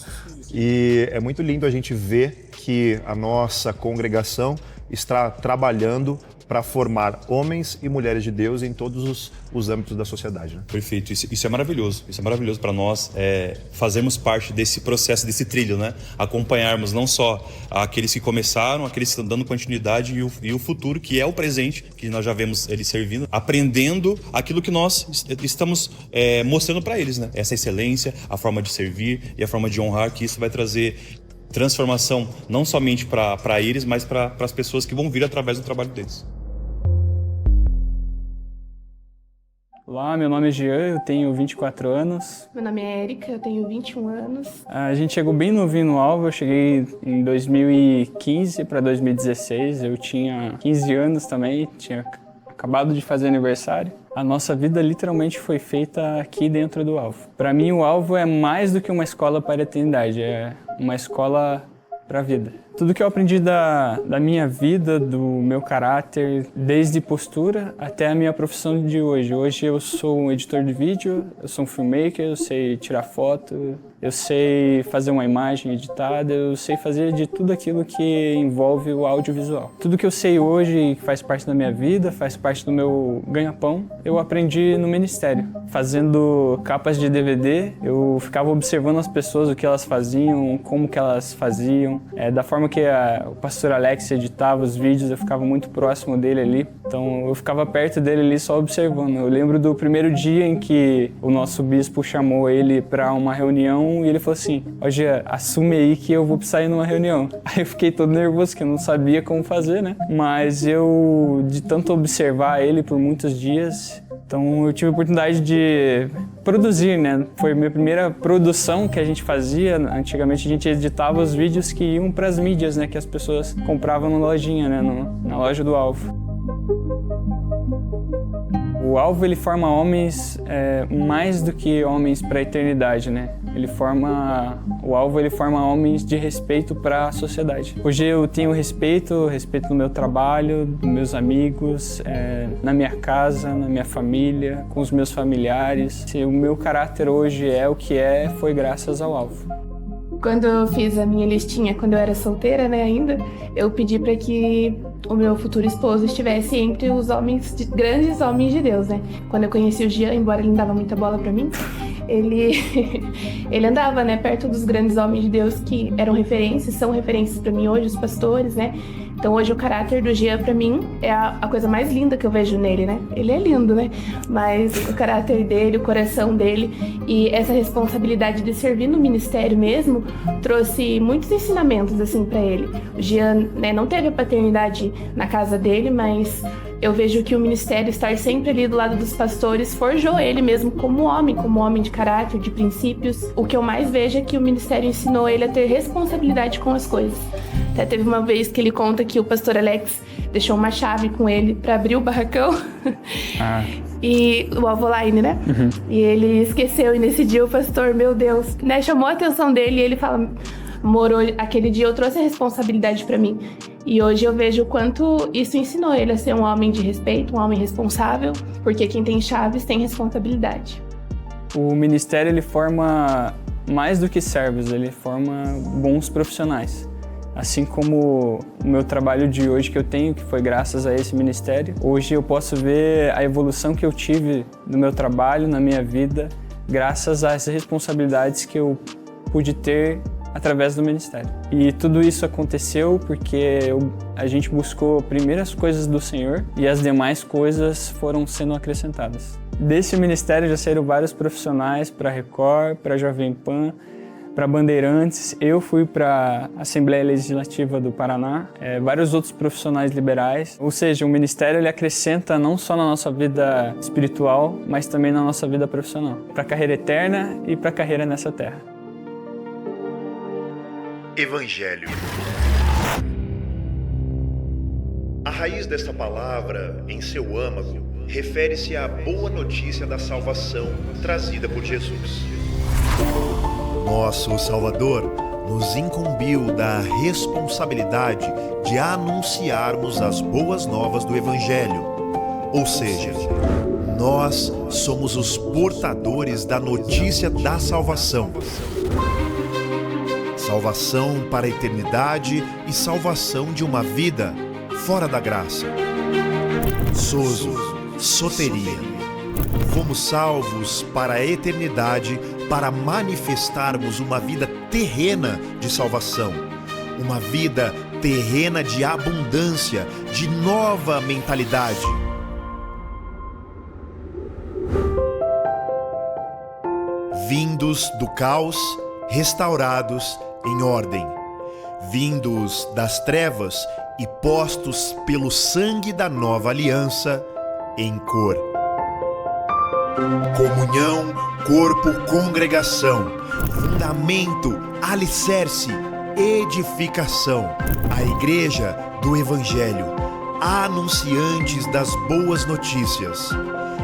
[SPEAKER 1] E é muito lindo a gente ver que a nossa congregação está trabalhando para formar homens e mulheres de Deus em todos os âmbitos da sociedade, né?
[SPEAKER 21] Perfeito, isso é maravilhoso. Isso é maravilhoso para nós, fazermos parte desse processo, desse trilho, né? Acompanharmos não só aqueles que começaram, aqueles que estão dando continuidade e o futuro, que é o presente, que nós já vemos eles servindo, aprendendo aquilo que nós estamos mostrando para eles, né? Essa excelência, a forma de servir e a forma de honrar, que isso vai trazer transformação não somente para eles, mas para as pessoas que vão vir através do trabalho deles.
[SPEAKER 3] Olá, meu nome é Jean, eu tenho 24 anos.
[SPEAKER 22] Meu nome é Erika, eu tenho 21 anos.
[SPEAKER 3] A gente chegou bem novinho no Alvo, eu cheguei em 2015 para 2016, eu tinha 15 anos também, tinha acabado de fazer aniversário. A nossa vida literalmente foi feita aqui dentro do Alvo. Para mim, o Alvo é mais do que uma escola para a eternidade, é uma escola para a vida. Tudo que eu aprendi da minha vida, do meu caráter, desde postura até a minha profissão de hoje. Hoje eu sou um editor de vídeo, eu sou um filmmaker, eu sei tirar foto, eu sei fazer uma imagem editada, eu sei fazer de tudo aquilo que envolve o audiovisual. Tudo que eu sei hoje, que faz parte da minha vida, faz parte do meu ganha-pão, eu aprendi no ministério. Fazendo capas de DVD, eu ficava observando as pessoas, o que elas faziam, como que elas faziam, da forma que o pastor Alex editava os vídeos, eu ficava muito próximo dele ali, então eu ficava perto dele ali só observando. Eu lembro do primeiro dia em que o nosso bispo chamou ele para uma reunião e ele falou assim: "Hoje assume aí que eu vou precisar ir numa reunião". Aí eu fiquei todo nervoso, que eu não sabia como fazer, né? Mas eu, de tanto observar ele por muitos dias, então eu tive a oportunidade de produzir, né? Foi a minha primeira produção que a gente fazia. Antigamente a gente editava os vídeos que iam para as mídias, né? Que as pessoas compravam na lojinha, né? Na loja do Alvo. O Alvo, ele forma homens mais do que homens para a eternidade, né? O Alvo, ele forma homens de respeito para a sociedade. Hoje eu tenho respeito no meu trabalho, dos meus amigos, na minha casa, na minha família, com os meus familiares. O meu caráter hoje é o que foi graças ao Alvo.
[SPEAKER 22] Quando eu fiz a minha listinha, quando eu era solteira, né, ainda, eu pedi para que o meu futuro esposo estivesse entre os grandes homens de Deus, né? Quando eu conheci o Jean, embora ele não dava muita bola para mim, ele andava, né, perto dos grandes homens de Deus que eram referências, são referências para mim hoje, os pastores, né? Então hoje o caráter do Jean para mim é a coisa mais linda que eu vejo nele, né? Ele é lindo, né? Mas o caráter dele, o coração dele e essa responsabilidade de servir no ministério mesmo trouxe muitos ensinamentos assim para ele. O Jean, né, não teve a paternidade na casa dele, mas eu vejo que o ministério, estar sempre ali do lado dos pastores, forjou ele mesmo como homem de caráter, de princípios. O que eu mais vejo é que o ministério ensinou ele a ter responsabilidade com as coisas. Até teve uma vez que ele conta que o pastor Alex deixou uma chave com ele para abrir o barracão. E o Alvolaine, né? Uhum. E ele esqueceu, e nesse dia o pastor, meu Deus, né, chamou a atenção dele e ele fala: Moro, aquele dia eu trouxe a responsabilidade para mim. E hoje eu vejo o quanto isso ensinou ele a ser um homem de respeito, um homem responsável, porque quem tem chaves tem responsabilidade.
[SPEAKER 3] O ministério, ele forma mais do que servos, ele forma bons profissionais. Assim como o meu trabalho de hoje que eu tenho, que foi graças a esse ministério, hoje eu posso ver a evolução que eu tive no meu trabalho, na minha vida, graças às responsabilidades que eu pude ter através do ministério. E tudo isso aconteceu porque a gente buscou primeiro as coisas do Senhor e as demais coisas foram sendo acrescentadas. Desse ministério já saíram vários profissionais para a Record, para a Jovem Pan, para Bandeirantes. Eu fui para a Assembleia Legislativa do Paraná, vários outros profissionais liberais. Ou seja, o ministério ele acrescenta não só na nossa vida espiritual, mas também na nossa vida profissional, para a carreira eterna e para a carreira nessa terra.
[SPEAKER 1] Evangelho. A raiz desta palavra, em seu âmago, refere-se à boa notícia da salvação trazida por Jesus. Nosso Salvador nos incumbiu da responsabilidade de anunciarmos as boas novas do Evangelho. Ou seja, nós somos os portadores da notícia da salvação. Salvação para a eternidade e salvação de uma vida fora da graça. Sozo, soteria. Fomos salvos para a eternidade para manifestarmos uma vida terrena de salvação. Uma vida terrena de abundância, de nova mentalidade. Vindos do caos, restaurados em ordem, vindos das trevas e postos pelo sangue da nova aliança em cor. Comunhão, corpo, congregação, fundamento, alicerce, edificação, a igreja do Evangelho, anunciantes das boas notícias.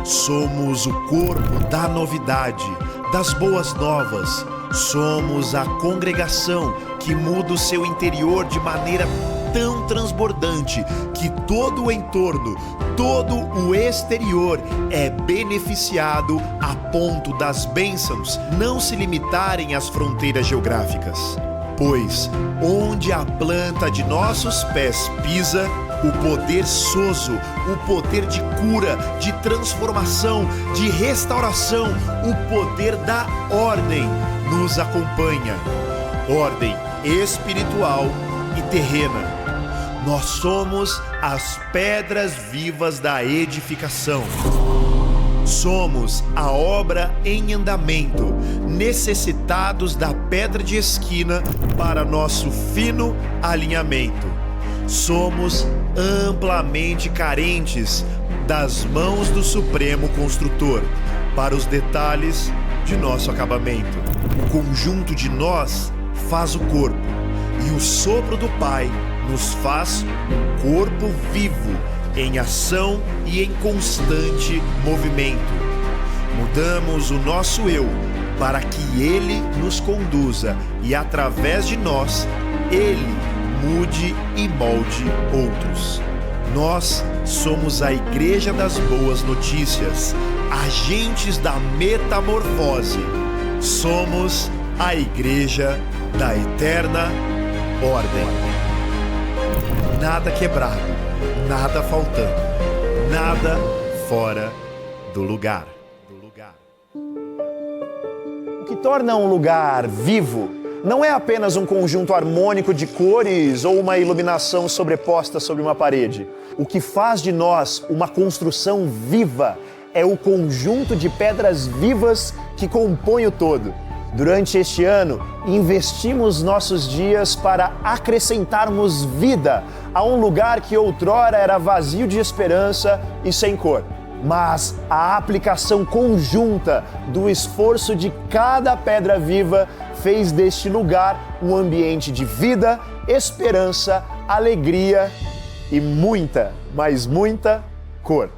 [SPEAKER 1] Somos o corpo da novidade, das boas novas. Somos a congregação que muda o seu interior de maneira tão transbordante que todo o entorno, todo o exterior é beneficiado a ponto das bênçãos não se limitarem às fronteiras geográficas. Pois onde a planta de nossos pés pisa, o poder sozo, o poder de cura, de transformação, de restauração, o poder da ordem nos acompanha. Ordem espiritual e terrena. Nós somos as pedras vivas da edificação. Somos a obra em andamento, necessitados da pedra de esquina para nosso fino alinhamento. Somos amplamente carentes das mãos do Supremo Construtor para os detalhes de nosso acabamento. O conjunto de nós faz o corpo, e o sopro do Pai nos faz um corpo vivo, em ação e em constante movimento. Mudamos o nosso eu para que Ele nos conduza e, através de nós, Ele mude e molde outros. Nós somos a Igreja das Boas Notícias, agentes da metamorfose. Somos a Igreja da eterna ordem. Nada quebrado, nada faltando, nada fora do lugar. O que torna um lugar vivo não é apenas um conjunto harmônico de cores ou uma iluminação sobreposta sobre uma parede. O que faz de nós uma construção viva é o conjunto de pedras vivas que compõe o todo. Durante este ano, investimos nossos dias para acrescentarmos vida a um lugar que outrora era vazio de esperança e sem cor. Mas a aplicação conjunta do esforço de cada pedra viva fez deste lugar um ambiente de vida, esperança, alegria e muita, mas muita cor.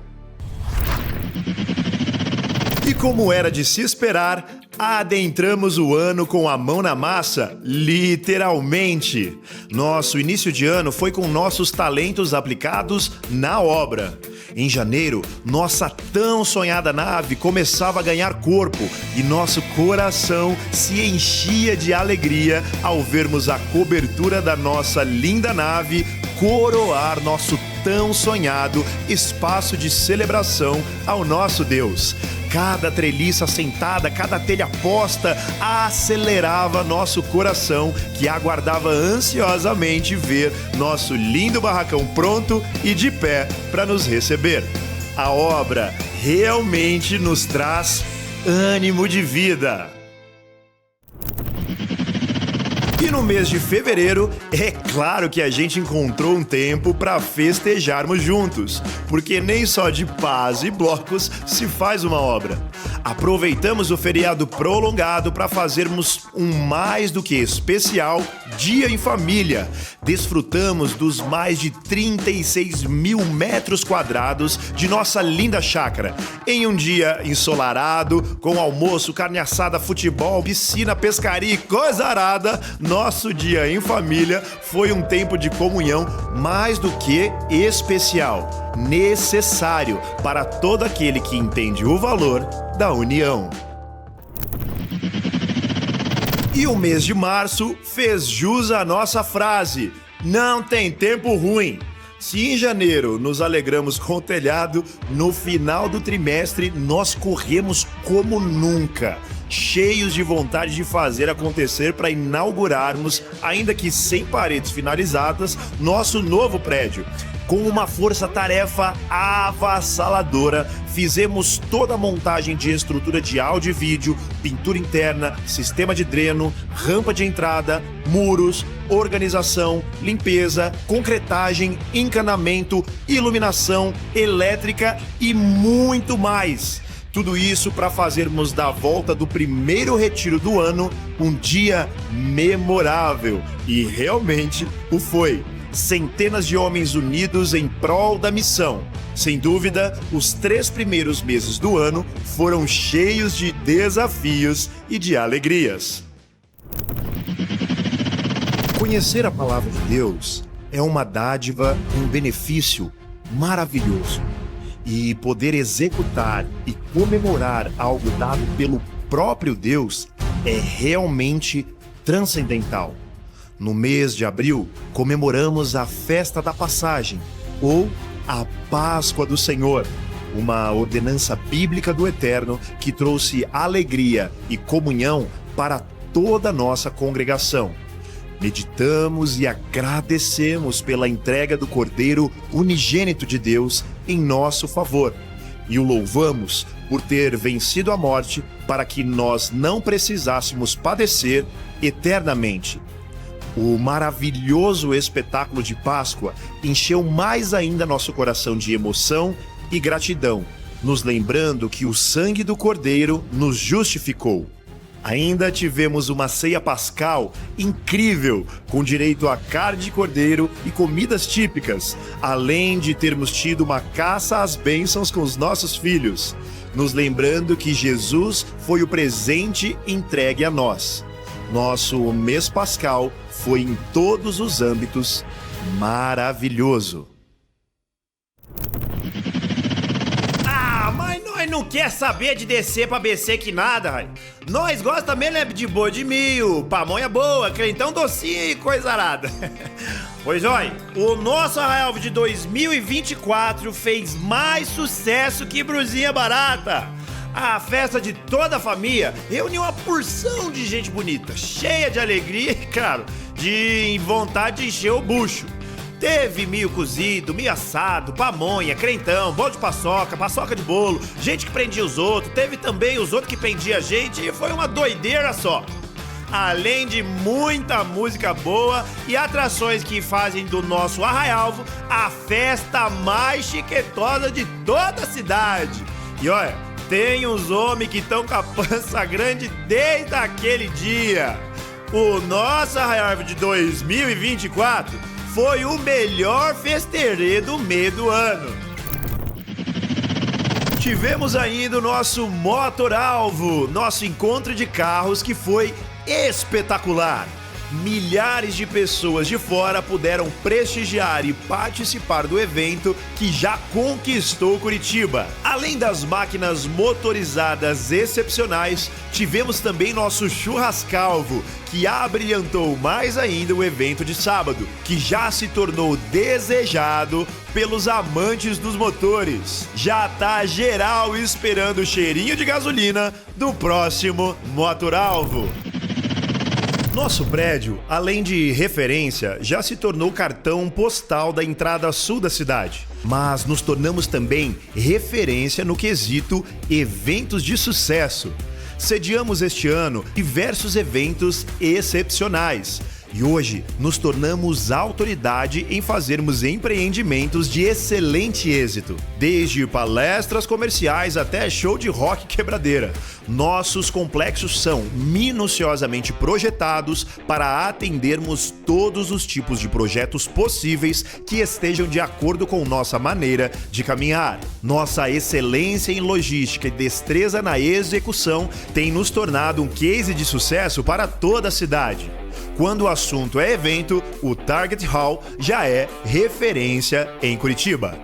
[SPEAKER 1] E como era de se esperar, adentramos o ano com a mão na massa, literalmente. Nosso início de ano foi com nossos talentos aplicados na obra. Em janeiro, nossa tão sonhada nave começava a ganhar corpo e nosso coração se enchia de alegria ao vermos a cobertura da nossa linda nave coroar nosso tão sonhado espaço de celebração ao nosso Deus. Cada treliça assentada, cada telha posta acelerava nosso coração, que aguardava ansiosamente ver nosso lindo barracão pronto e de pé para nos receber. A obra realmente nos traz ânimo de vida. E no mês de fevereiro, é claro que a gente encontrou um tempo para festejarmos juntos, porque nem só de paz e blocos se faz uma obra. Aproveitamos o feriado prolongado para fazermos um mais do que especial dia em família. Desfrutamos dos mais de 36 mil metros quadrados de nossa linda chácara. Em um dia ensolarado, com almoço, carne assada, futebol, piscina, pescaria e coisa arada, nosso dia em família foi um tempo de comunhão mais do que especial, necessário para todo aquele que entende o valor da união. E o mês de março fez jus à nossa frase: não tem tempo ruim. Se em janeiro nos alegramos com o telhado, no final do trimestre nós corremos como nunca, cheios de vontade de fazer acontecer para inaugurarmos, ainda que sem paredes finalizadas, nosso novo prédio. Com uma força-tarefa avassaladora, fizemos toda a montagem de estrutura de áudio e vídeo, pintura interna, sistema de dreno, rampa de entrada, muros, organização, limpeza, concretagem, encanamento, iluminação, elétrica e muito mais. Tudo isso para fazermos da volta do primeiro retiro do ano um dia memorável. E realmente o foi. Centenas de homens unidos em prol da missão. Sem dúvida, os 3 primeiros meses do ano foram cheios de desafios e de alegrias. Conhecer a palavra de Deus é uma dádiva, um benefício maravilhoso. E poder executar e comemorar algo dado pelo próprio Deus é realmente transcendental. No mês de abril, comemoramos a Festa da Passagem, ou a Páscoa do Senhor, uma ordenança bíblica do Eterno que trouxe alegria e comunhão para toda a nossa congregação. Meditamos e agradecemos pela entrega do Cordeiro unigênito de Deus em nosso favor, e o louvamos por ter vencido a morte para que nós não precisássemos padecer eternamente. O maravilhoso espetáculo de Páscoa encheu mais ainda nosso coração de emoção e gratidão, nos lembrando que o sangue do Cordeiro nos justificou. Ainda tivemos uma ceia pascal incrível, com direito a carne de cordeiro e comidas típicas, além de termos tido uma caça às bênçãos com os nossos filhos, nos lembrando que Jesus foi o presente entregue a nós. Nosso mês pascal foi em todos os âmbitos maravilhoso. Mas nós não quer saber de descer pra BC que nada, velho. Nós gosta também, né, de boi de milho, pamonha boa, crentão docinho e coisa arada. Pois olha, o nosso Arraial de 2024 fez mais sucesso que brusinha barata. A festa de toda a família reuniu uma porção de gente bonita, cheia de alegria e, claro, de vontade de encher o bucho. Teve milho cozido, milho assado, pamonha, crentão, bolo de paçoca, paçoca de bolo, gente que prendia os outros, teve também os outros que prendiam a gente e foi uma doideira só. Além de muita música boa e atrações que fazem do nosso Arraialvo a festa mais chiquetosa de toda a cidade. E olha, tem uns homens que estão com a pança grande desde aquele dia. O nosso Arraialvo de 2024 foi o melhor festerê do meio do ano. Tivemos ainda o nosso Motoralvo, nosso encontro de carros que foi espetacular. Milhares de pessoas de fora puderam prestigiar e participar do evento que já conquistou Curitiba. Além das máquinas motorizadas excepcionais, tivemos também nosso Churrascalvo, que abrilhantou mais ainda o evento de sábado, que já se tornou desejado pelos amantes dos motores. Já tá geral esperando o cheirinho de gasolina do próximo Motoralvo. Nosso prédio, além de referência, já se tornou cartão postal da entrada sul da cidade. Mas nos tornamos também referência no quesito eventos de sucesso. Sediamos este ano diversos eventos excepcionais. E hoje nos tornamos autoridade em fazermos empreendimentos de excelente êxito. Desde palestras comerciais até show de rock quebradeira. Nossos complexos são minuciosamente projetados para atendermos todos os tipos de projetos possíveis que estejam de acordo com nossa maneira de caminhar. Nossa excelência em logística e destreza na execução tem nos tornado um case de sucesso para toda a cidade. Quando o assunto é evento, o Target Hall já é referência em Curitiba.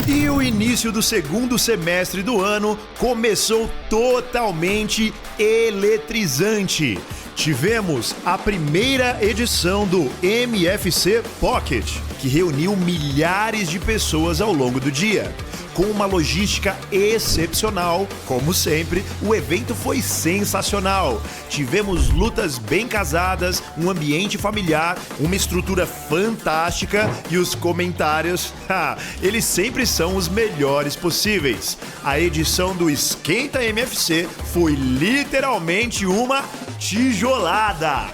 [SPEAKER 1] E o início do segundo semestre do ano começou totalmente eletrizante. Tivemos a primeira edição do MFC Pocket, que reuniu milhares de pessoas ao longo do dia. Com uma logística excepcional, como sempre, o evento foi sensacional. Tivemos lutas bem casadas, um ambiente familiar, uma estrutura fantástica e os comentários, eles sempre são os melhores possíveis. A edição do Esquenta MFC foi literalmente uma tijolada.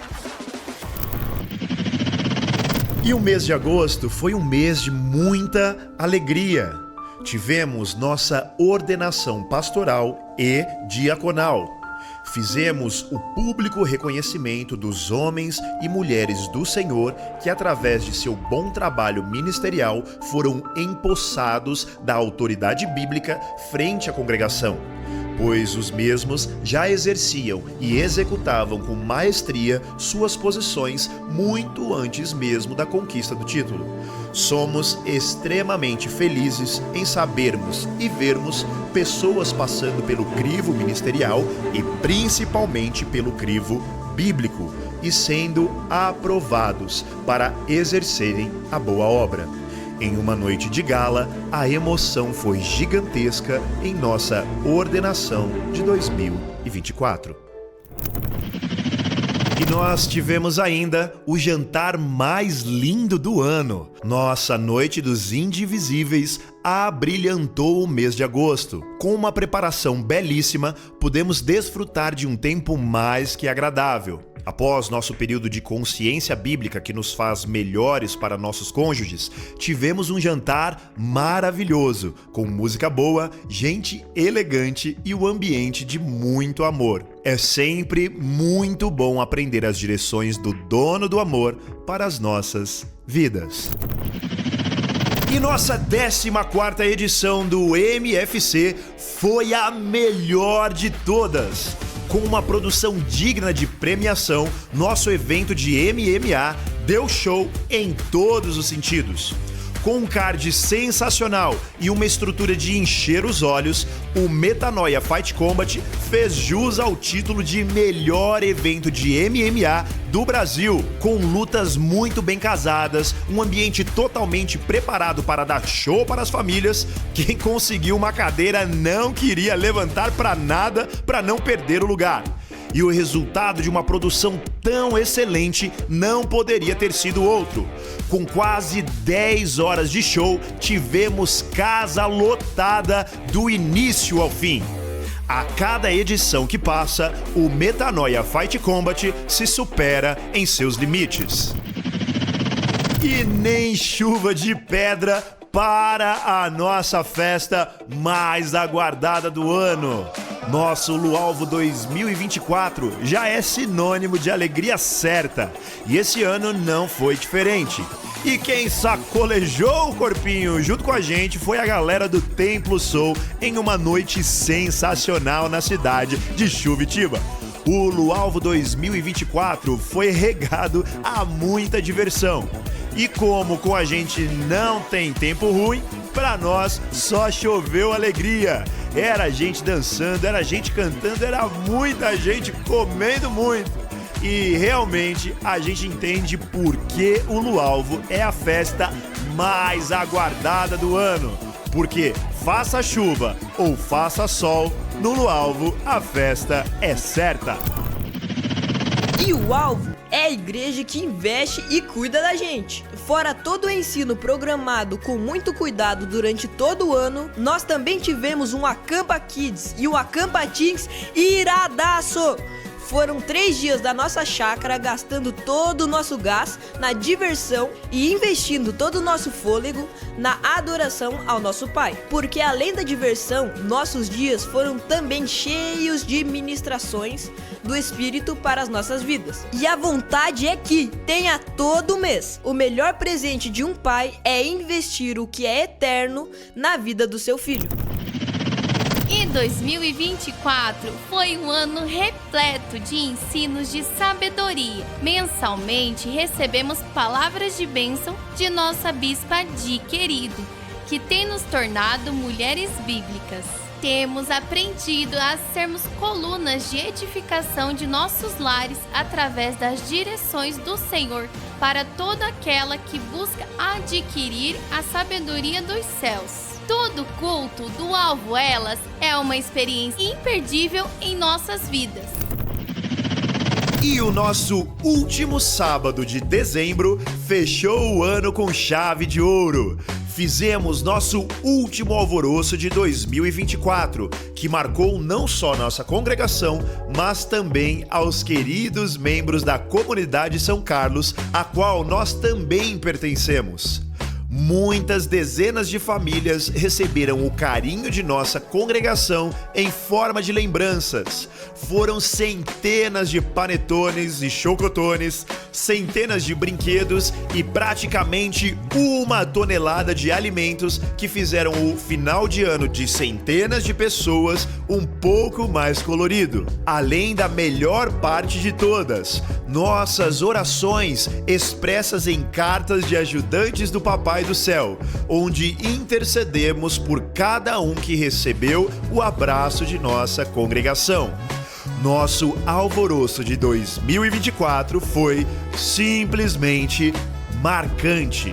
[SPEAKER 1] E o mês de agosto foi um mês de muita alegria. Tivemos nossa ordenação pastoral e diaconal. Fizemos o público reconhecimento dos homens e mulheres do Senhor que, através de seu bom trabalho ministerial, foram empossados da autoridade bíblica frente à congregação, pois os mesmos já exerciam e executavam com maestria suas posições muito antes mesmo da conquista do título. Somos extremamente felizes em sabermos e vermos pessoas passando pelo crivo ministerial e principalmente pelo crivo bíblico e sendo aprovados para exercerem a boa obra. Em uma noite de gala, a emoção foi gigantesca em nossa ordenação de 2024. E nós tivemos ainda o jantar mais lindo do ano. Nossa Noite dos Indivisíveis abrilhantou o mês de agosto. Com uma preparação belíssima, pudemos desfrutar de um tempo mais que agradável. Após nosso período de consciência bíblica que nos faz melhores para nossos cônjuges, tivemos um jantar maravilhoso, com música boa, gente elegante e o ambiente de muito amor. É sempre muito bom aprender as direções do dono do amor para as nossas vidas. E nossa 14ª edição do MFC foi a melhor de todas. Com uma produção digna de premiação, nosso evento de MMA deu show em todos os sentidos. Com um card sensacional e uma estrutura de encher os olhos, o Metanoia Fight Combat fez jus ao título de melhor evento de MMA do Brasil, com lutas muito bem casadas, um ambiente totalmente preparado para dar show para as famílias. Quem conseguiu uma cadeira não queria levantar para nada para não perder o lugar. E o resultado de uma produção tão excelente não poderia ter sido outro. Com quase 10 horas de show, tivemos casa lotada do início ao fim. A cada edição que passa, o Metanoia Fight Combat se supera em seus limites. E nem chuva de pedra para a nossa festa mais aguardada do ano. Nosso Lualvo 2024 já é sinônimo de alegria certa, e esse ano não foi diferente. E quem sacolejou o corpinho junto com a gente foi a galera do Templo Soul em uma noite sensacional na cidade de Chuvitiba. O Lualvo 2024 foi regado a muita diversão. E como com a gente não tem tempo ruim, pra nós só choveu alegria. Era gente dançando, era gente cantando, era muita gente comendo muito. E realmente a gente entende por que o Lualvo é a festa mais aguardada do ano. Porque faça chuva ou faça sol, no Lualvo a festa é certa.
[SPEAKER 6] E o Alvo é a igreja que investe e cuida da gente. Fora todo o ensino programado com muito cuidado durante todo o ano, nós também tivemos um Acampa Kids e um Acampa Teens iradaço. Foram 3 dias da nossa chácara gastando todo o nosso gás na diversão e investindo todo o nosso fôlego na adoração ao nosso Pai. Porque além da diversão, nossos dias foram também cheios de ministrações do Espírito para as nossas vidas. E a vontade é que tenha todo mês. O melhor presente de um pai é investir o que é eterno na vida do seu filho.
[SPEAKER 7] E 2024 foi um ano repleto de ensinos de sabedoria. Mensalmente recebemos palavras de bênção de nossa Bispa Di Querido, que tem nos tornado mulheres bíblicas. Temos aprendido a sermos colunas de edificação de nossos lares através das direções do Senhor para toda aquela que busca adquirir a sabedoria dos céus. Todo culto do Alvo Elas é uma experiência imperdível em nossas vidas.
[SPEAKER 1] E o nosso último sábado de dezembro fechou o ano com chave de ouro. Fizemos nosso último alvoroço de 2024, que marcou não só nossa congregação, mas também aos queridos membros da comunidade São Carlos, a qual nós também pertencemos. Muitas dezenas de famílias receberam o carinho de nossa congregação em forma de lembranças. Foram centenas de panetones e chocotones, centenas de brinquedos e praticamente 1 tonelada de alimentos que fizeram o final de ano de centenas de pessoas um pouco mais colorido. Além da melhor parte de todas, nossas orações expressas em cartas de ajudantes do Papai do Céu, onde intercedemos por cada um que recebeu o abraço de nossa congregação. Nosso alvoroço de 2024 foi simplesmente marcante.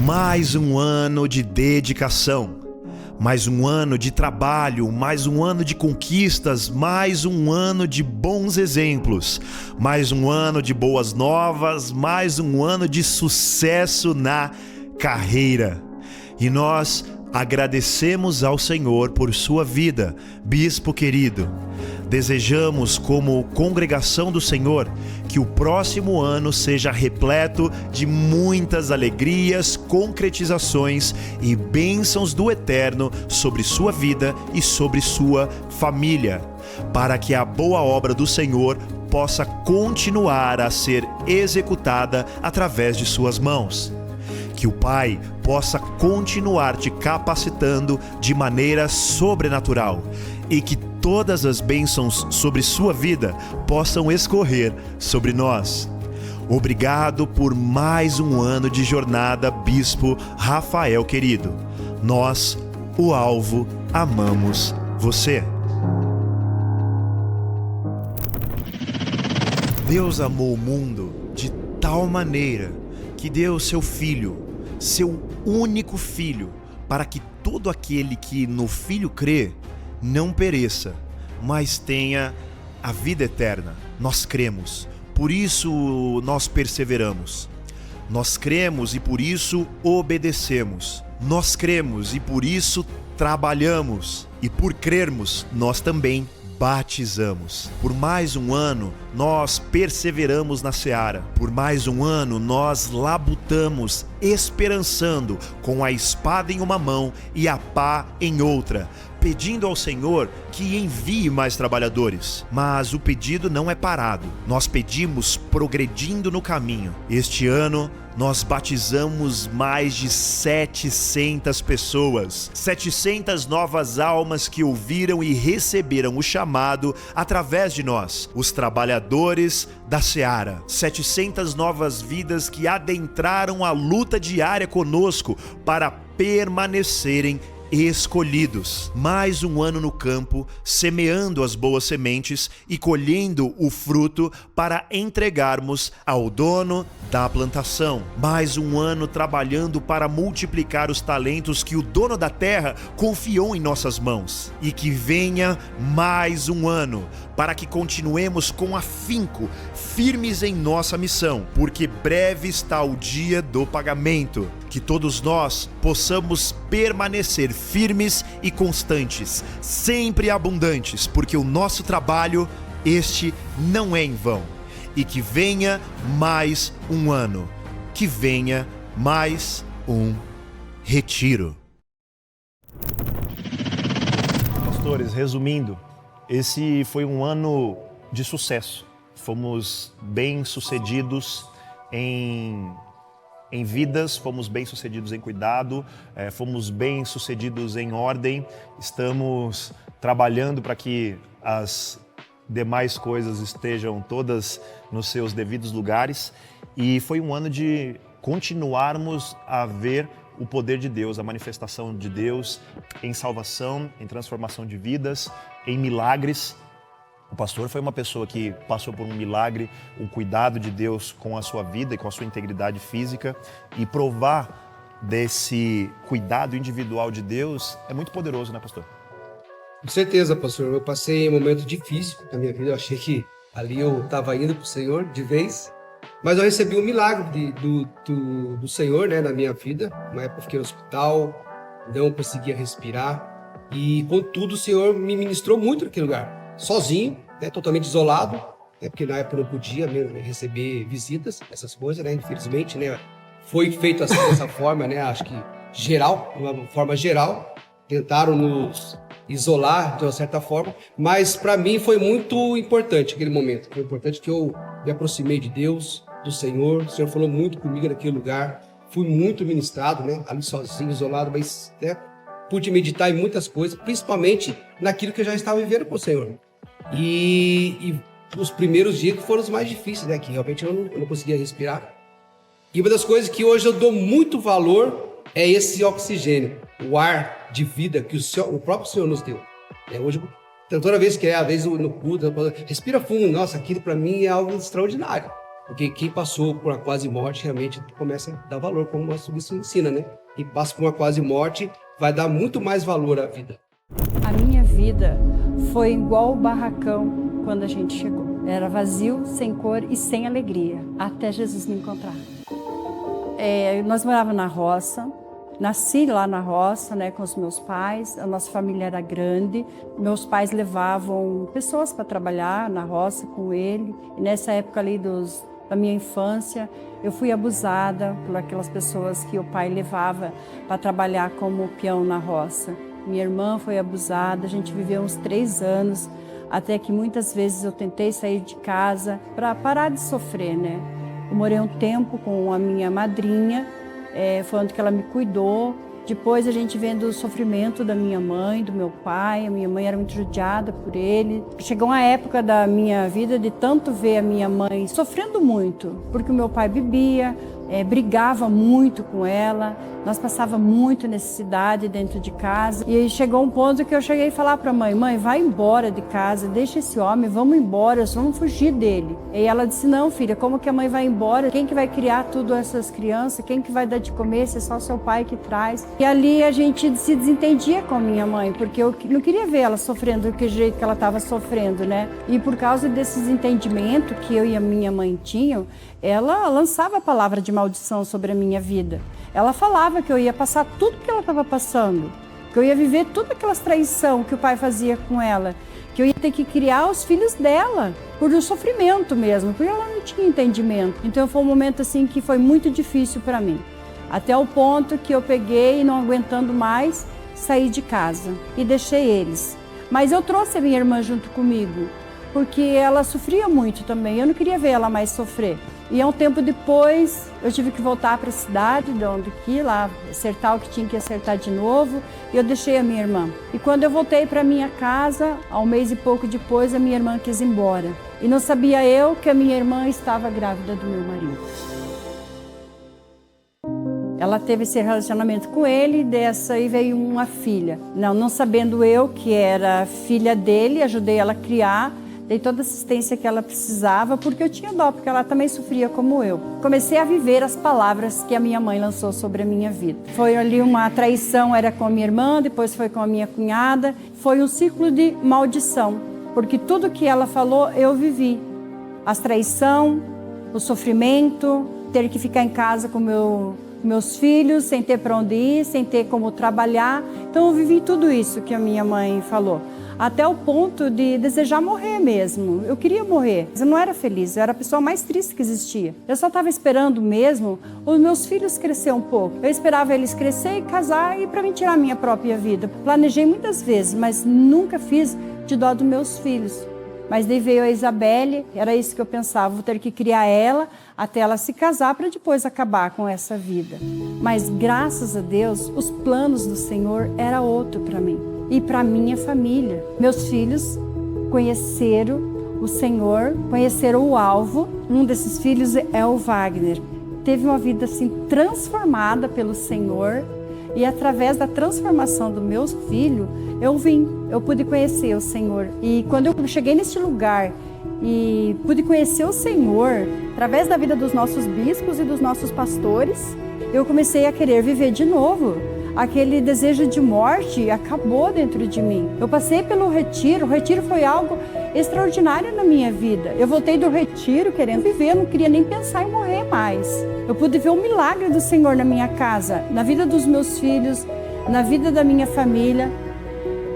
[SPEAKER 1] Mais um ano de dedicação. Mais um ano de trabalho, mais um ano de conquistas, mais um ano de bons exemplos, mais um ano de boas novas, mais um ano de sucesso na carreira. E nós agradecemos ao Senhor por sua vida, bispo querido. Desejamos, como congregação do Senhor, que o próximo ano seja repleto de muitas alegrias, concretizações e bênçãos do Eterno sobre sua vida e sobre sua família, para que a boa obra do Senhor possa continuar a ser executada através de suas mãos. Que o Pai possa continuar te capacitando de maneira sobrenatural e que todas as bênçãos sobre sua vida possam escorrer sobre nós. Obrigado por mais um ano de jornada, Bispo Rafael querido. Nós, o Alvo, amamos você. Deus amou o mundo de tal maneira que deu seu Filho, seu único Filho, para que todo aquele que no Filho crê não pereça, mas tenha a vida eterna. Nós cremos, por isso nós perseveramos. Nós cremos e por isso obedecemos. Nós cremos e por isso trabalhamos. E por crermos, nós também batizamos. Por mais um ano, nós perseveramos na seara. Por mais um ano, nós labutamos, esperançando, com a espada em uma mão e a pá em outra, pedindo ao Senhor que envie mais trabalhadores. Mas o pedido não é parado. Nós pedimos progredindo no caminho. Este ano, nós batizamos mais de 700 pessoas. 700 novas almas que ouviram e receberam o chamado através de nós, os trabalhadores da seara. 700 novas vidas que adentraram a luta diária conosco para permanecerem escolhidos. Mais um ano no campo, semeando as boas sementes e colhendo o fruto para entregarmos ao dono da plantação. Mais um ano trabalhando para multiplicar os talentos que o dono da terra confiou em nossas mãos. E que venha mais um ano para que continuemos com afinco, firmes em nossa missão, porque breve está o dia do pagamento. Que todos nós possamos permanecer firmes e constantes, sempre abundantes, porque o nosso trabalho, este não é em vão. E que venha mais um ano, que venha mais um retiro. Pastores, resumindo, esse foi um ano de sucesso. Fomos bem-sucedidos em vidas, fomos bem-sucedidos em cuidado, fomos bem-sucedidos em ordem. Estamos trabalhando para que as demais coisas estejam todas nos seus devidos lugares. E foi um ano de continuarmos a ver o poder de Deus, a manifestação de Deus em salvação, em transformação de vidas, em milagres. O pastor foi uma pessoa que passou por um milagre, um cuidado de Deus com a sua vida e com a sua integridade física, e provar desse cuidado individual de Deus é muito poderoso, né, pastor?
[SPEAKER 14] Com certeza, pastor. Eu passei um momento difícil na minha vida. Eu achei que ali eu estava indo para o Senhor de vez, mas eu recebi um milagre do Senhor, né, na minha vida. Uma época eu fiquei no hospital, não conseguia respirar, e contudo o Senhor me ministrou muito naquele lugar. Sozinho, né, totalmente isolado, né, porque na época eu não podia mesmo receber visitas, essas coisas, né, infelizmente, né, foi feito assim, dessa forma, né, acho que geral, de uma forma geral, tentaram nos isolar de uma certa forma, mas para mim foi muito importante aquele momento, foi importante que eu me aproximei de Deus, do Senhor, o Senhor falou muito comigo naquele lugar, fui muito ministrado, né, ali sozinho, isolado, mas, né, pude meditar em muitas coisas, principalmente naquilo que eu já estava vivendo com o Senhor. E os primeiros dias que foram os mais difíceis, né? Que realmente eu não conseguia respirar. E uma das coisas que hoje eu dou muito valor é esse oxigênio, o ar de vida que o próprio Senhor nos deu. Hoje, toda vez que às vezes no culto, respira fundo, nossa, aquilo para mim é algo extraordinário. Porque quem passou por uma quase morte realmente começa a dar valor, como o nosso bispo ensina, né? Quem passa por uma quase morte vai dar muito mais valor à vida.
[SPEAKER 8] A minha vida foi igual o barracão quando a gente chegou. Era vazio, sem cor e sem alegria, até Jesus me encontrar. Nós morávamos na roça, nasci lá na roça, né, com os meus pais, a nossa família era grande, meus pais levavam pessoas para trabalhar na roça com ele, e nessa época ali da minha infância, eu fui abusada por aquelas pessoas que o pai levava para trabalhar como peão na roça. Minha irmã foi abusada, a gente viveu uns 3 anos, até que muitas vezes eu tentei sair de casa para parar de sofrer, né? Eu morei um tempo com a minha madrinha, foi onde que ela me cuidou, Depois a gente vendo o sofrimento da minha mãe, do meu pai. A minha mãe era muito judiada por ele. Chegou uma época da minha vida de tanto ver a minha mãe sofrendo muito, porque o meu pai bebia, brigava muito com ela, nós passávamos muito necessidade dentro de casa. E aí chegou um ponto que eu cheguei a falar para a mãe: mãe, vai embora de casa, deixa esse homem, vamos embora, vamos fugir dele. E ela disse: não, filha, como que a mãe vai embora? Quem que vai criar tudo essas crianças? Quem que vai dar de comer? Se é só seu pai que traz. E ali a gente se desentendia com a minha mãe, porque eu não queria ver ela sofrendo do jeito que ela estava sofrendo, né? E por causa desse desentendimento que eu e a minha mãe tinham, ela lançava a palavra de maldição sobre a minha vida. Ela falava que eu ia passar tudo que ela estava passando, que eu ia viver todas aquelas traições que o pai fazia com ela, que eu ia ter que criar os filhos dela, por um sofrimento mesmo, porque ela não tinha entendimento. Então foi um momento assim que foi muito difícil para mim, até o ponto que eu peguei e, não aguentando mais, saí de casa e deixei eles. Mas eu trouxe a minha irmã junto comigo, porque ela sofria muito também, eu não queria ver ela mais sofrer. E um tempo depois, eu tive que voltar para a cidade, de onde que lá, acertar o que tinha que acertar de novo, e eu deixei a minha irmã. E quando eu voltei para minha casa, há um mês e pouco depois, a minha irmã quis ir embora. E não sabia eu que a minha irmã estava grávida do meu marido. Ela teve esse relacionamento com ele, dessa aí veio uma filha. Não sabendo eu que era filha dele, ajudei ela a criar, dei toda a assistência que ela precisava, porque eu tinha dó, porque ela também sofria como eu. Comecei a viver as palavras que a minha mãe lançou sobre a minha vida. Foi ali uma traição, era com a minha irmã, depois foi com a minha cunhada. Foi um ciclo de maldição, porque tudo que ela falou eu vivi. As traições, o sofrimento, ter que ficar em casa com meus filhos, sem ter para onde ir, sem ter como trabalhar. Então eu vivi tudo isso que a minha mãe falou. Até o ponto de desejar morrer mesmo. Eu queria morrer, mas eu não era feliz, eu era a pessoa mais triste que existia. Eu só estava esperando mesmo os meus filhos crescer um pouco. Eu esperava eles crescer e casar e para mim tirar a minha própria vida. Planejei muitas vezes, mas nunca fiz de dó dos meus filhos. Mas daí veio a Isabelle, era isso que eu pensava, vou ter que criar ela até ela se casar para depois acabar com essa vida. Mas graças a Deus, os planos do Senhor era outro para mim e para minha família. Meus filhos conheceram o Senhor, conheceram o alvo. Um desses filhos é o Wagner. Teve uma vida assim transformada pelo Senhor. E através da transformação do meu filho, eu pude conhecer o Senhor. E quando eu cheguei neste lugar e pude conhecer o Senhor, através da vida dos nossos bispos e dos nossos pastores, eu comecei a querer viver de novo. Aquele desejo de morte acabou dentro de mim. Eu passei pelo retiro, o retiro foi algo extraordinário na minha vida. Eu voltei do retiro querendo viver, eu não queria nem pensar em morrer mais. Eu pude ver o milagre do Senhor na minha casa, na vida dos meus filhos, na vida da minha família.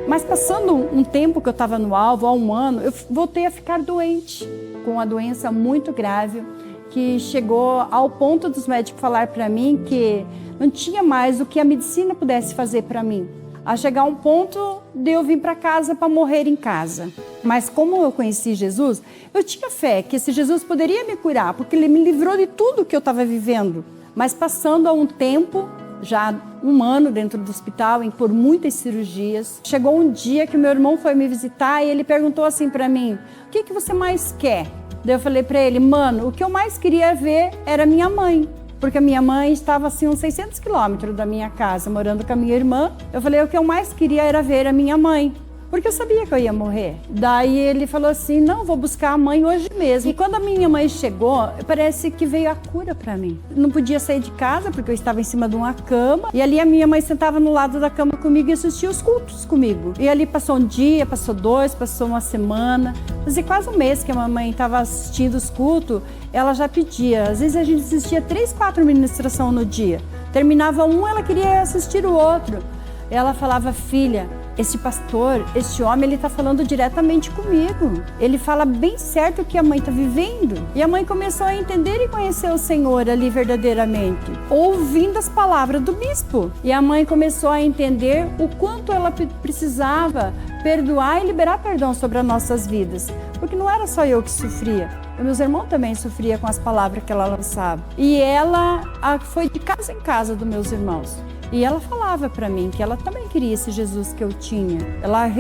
[SPEAKER 8] Mas passando um tempo que eu estava no alvo, há um ano, eu voltei a ficar doente, com uma doença muito grave, que chegou ao ponto dos médicos falar para mim que não tinha mais o que a medicina pudesse fazer para mim. A chegar a um ponto de eu vir para casa para morrer em casa. Mas como eu conheci Jesus, eu tinha fé que esse Jesus poderia me curar, porque ele me livrou de tudo que eu estava vivendo. Mas passando a um tempo, já um ano dentro do hospital, por muitas cirurgias, chegou um dia que meu irmão foi me visitar e ele perguntou assim para mim: o que você mais quer? Daí eu falei para ele: mano, o que eu mais queria ver era minha mãe. Porque a minha mãe estava assim uns 600 quilômetros da minha casa, morando com a minha irmã. Eu falei, o que eu mais queria era ver a minha mãe, porque eu sabia que eu ia morrer. Daí ele falou assim, não, vou buscar a mãe hoje mesmo. E quando a minha mãe chegou, parece que veio a cura para mim. Não podia sair de casa, porque eu estava em cima de uma cama. E ali a minha mãe sentava no lado da cama comigo e assistia os cultos comigo. E ali passou um dia, passou dois, passou uma semana. Fazia quase um mês que a mamãe estava assistindo os cultos. Ela já pedia. Às vezes a gente assistia 3, 4 ministrações no dia. Terminava um, ela queria assistir o outro. Ela falava, filha, esse pastor, esse homem, ele está falando diretamente comigo. Ele fala bem certo o que a mãe está vivendo. E a mãe começou a entender e conhecer o Senhor ali verdadeiramente, ouvindo as palavras do bispo. E a mãe começou a entender o quanto ela precisava perdoar e liberar perdão sobre as nossas vidas. Porque não era só eu que sofria. Meus irmãos também sofriam com as palavras que ela lançava. E ela foi de casa em casa dos meus irmãos. E ela falava para mim que ela também queria esse Jesus que eu tinha. Ela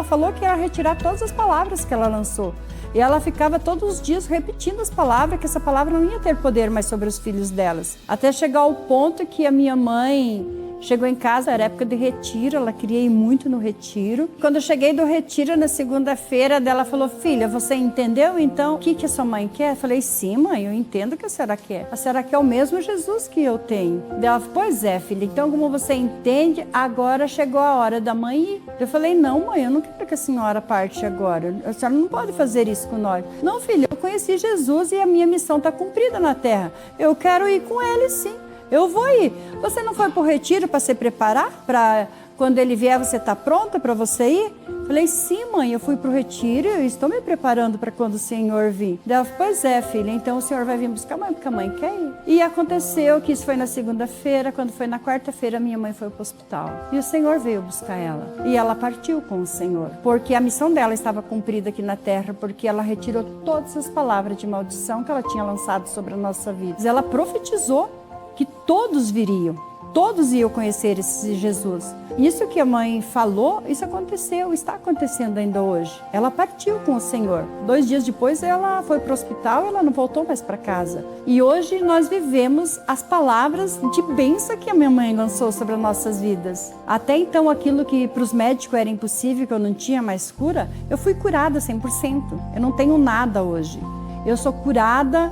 [SPEAKER 8] falou que ia retirar todas as palavras que ela lançou. E ela ficava todos os dias repetindo as palavras, que essa palavra não ia ter poder mais sobre os filhos delas. Até chegar ao ponto que a minha mãe chegou em casa, era época de retiro, ela queria ir muito no retiro. Quando eu cheguei do retiro, na segunda-feira, ela falou, filha, você entendeu então o que a sua mãe quer? Eu falei, sim, mãe, eu entendo o que a senhora quer. A senhora quer o mesmo Jesus que eu tenho. Ela falou, pois é, filha, então como você entende, agora chegou a hora da mãe ir. Eu falei, não, mãe, eu não quero que a senhora parte agora. A senhora não pode fazer isso com nós. Não, filha, eu conheci Jesus e a minha missão está cumprida na terra. Eu quero ir com ele, sim. Eu vou ir. Você não foi para o retiro para se preparar? Para quando ele vier você estar pronta para você ir? Falei, sim, mãe, eu fui para o retiro e estou me preparando para quando o Senhor vir. Ela falou, pois é, filha, então o Senhor vai vir buscar a mãe, porque a mãe quer ir. E aconteceu que isso foi na segunda-feira, quando foi na quarta-feira, minha mãe foi para o hospital. E o Senhor veio buscar ela. E ela partiu com o Senhor, porque a missão dela estava cumprida aqui na terra, porque ela retirou todas as palavras de maldição que ela tinha lançado sobre a nossa vida. Ela profetizou que todos viriam, todos iam conhecer esse Jesus. Isso que a mãe falou, isso aconteceu, está acontecendo ainda hoje. Ela partiu com o Senhor. 2 dias depois ela foi para o hospital, ela não voltou mais para casa. E hoje nós vivemos as palavras de bênção que a minha mãe lançou sobre as nossas vidas. Até então aquilo que para os médicos era impossível, que eu não tinha mais cura, eu fui curada 100%. Eu não tenho nada hoje. Eu sou curada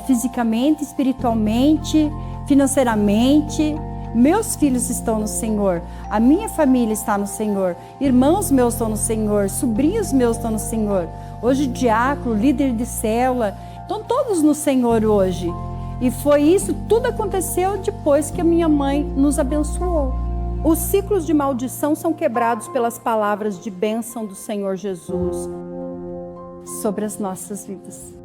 [SPEAKER 8] fisicamente, espiritualmente, financeiramente. Meus filhos estão no Senhor, a minha família está no Senhor, irmãos meus estão no Senhor, sobrinhos meus estão no Senhor. Hoje diácono, líder de célula, estão todos no Senhor hoje. E foi isso, tudo aconteceu depois que a minha mãe nos abençoou. Os ciclos de maldição são quebrados pelas palavras de bênção do Senhor Jesus sobre as nossas vidas.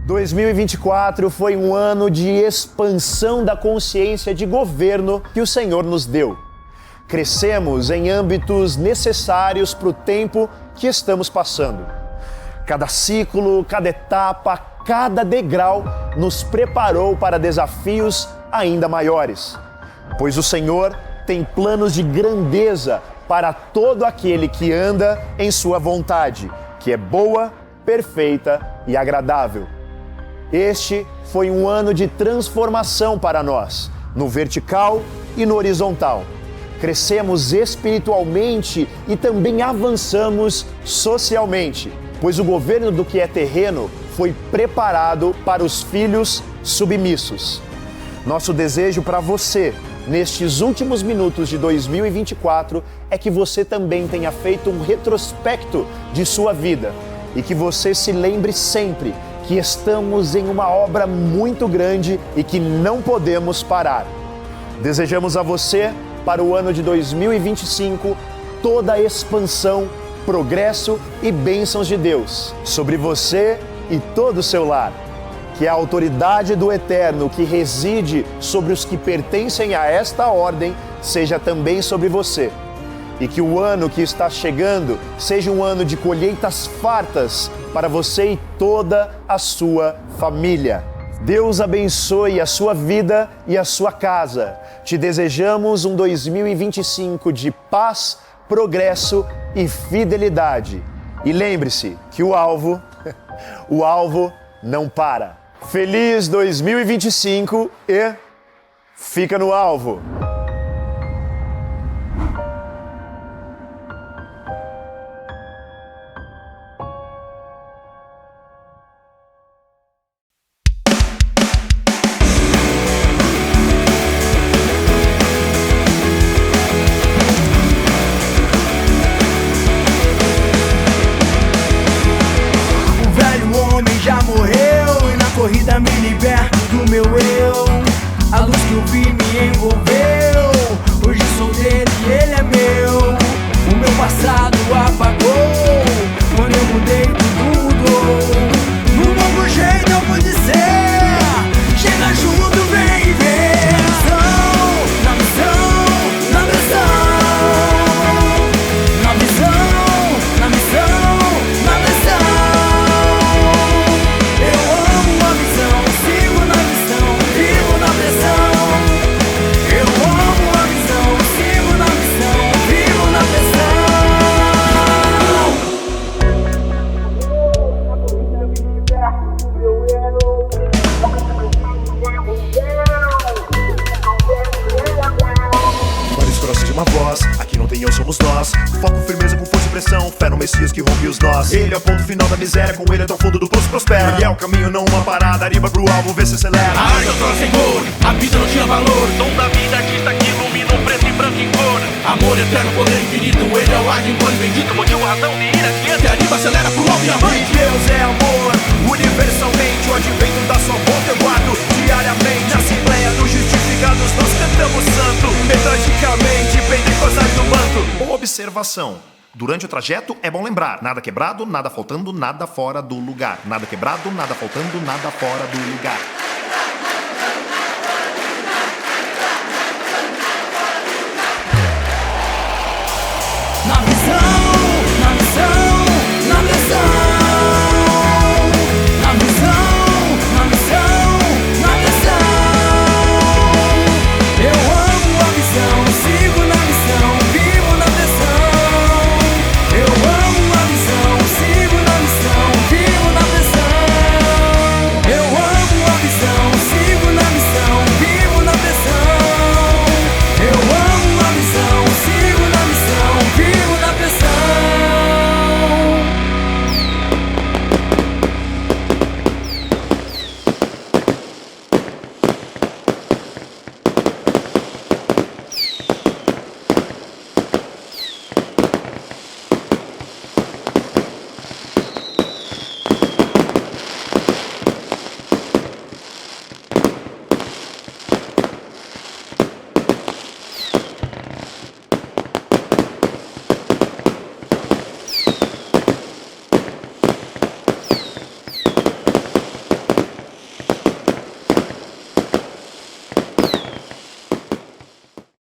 [SPEAKER 1] 2024 foi um ano de expansão da consciência de governo que o Senhor nos deu. Crescemos em âmbitos necessários para o tempo que estamos passando. Cada ciclo, cada etapa, cada degrau nos preparou para desafios ainda maiores. Pois o Senhor tem planos de grandeza para todo aquele que anda em sua vontade, que é boa, perfeita e agradável. Este foi um ano de transformação para nós, no vertical e no horizontal. Crescemos espiritualmente e também avançamos socialmente, pois o governo do que é terreno foi preparado para os filhos submissos. Nosso desejo para você, nestes últimos minutos de 2024, é que você também tenha feito um retrospecto de sua vida e que você se lembre sempre que estamos em uma obra muito grande e que não podemos parar. Desejamos a você, para o ano de 2025, toda a expansão, progresso e bênçãos de Deus sobre você e todo o seu lar. Que a autoridade do Eterno que reside sobre os que pertencem a esta ordem seja também sobre você. E que o ano que está chegando seja um ano de colheitas fartas para você e toda a sua família. Deus abençoe a sua vida e a sua casa. Te desejamos um 2025 de paz, progresso e fidelidade. E lembre-se que o alvo não para. Feliz 2025 e fica no alvo!
[SPEAKER 9] Corrida me liberto do meu eu. A luz que eu vi me envolveu. Hoje sou dele e ele é meu. O meu passado apagou. Quando eu mudei tudo mudou. Num novo jeito eu pude ser. Chega junto, vem e vê. Na missão, na missão. Na missão, na missão, na missão. Eu amo a missão, sigo na missão, vivo na pressão. Eu
[SPEAKER 1] caminham somos nós. Foco, firmeza com força e pressão, fé no Messias que rompe os nós. Ele é o ponto final da miséria, com ele até o fundo do poço prospera. E é o caminho, não uma parada, arriba pro alvo, vê se acelera.
[SPEAKER 9] A arte outrora sem cor, a vida não tinha valor. Dom da vida, artista que ilumina o preto e branco em cor. Amor eterno, poder infinito, ele é o ar de cor bendito. Motivo, razão de ir adiante, arriba, acelera pro alvo e avante.
[SPEAKER 1] Deus é amor, universalmente, o advento da sua volta eu guardo diariamente. Na Assembleia dos Justificados nós cantamos santo, metodicamente, pentecostais do manto. Observação. Durante o trajeto é bom lembrar, nada quebrado, nada faltando, nada fora do lugar. Nada quebrado, nada faltando, nada fora do lugar.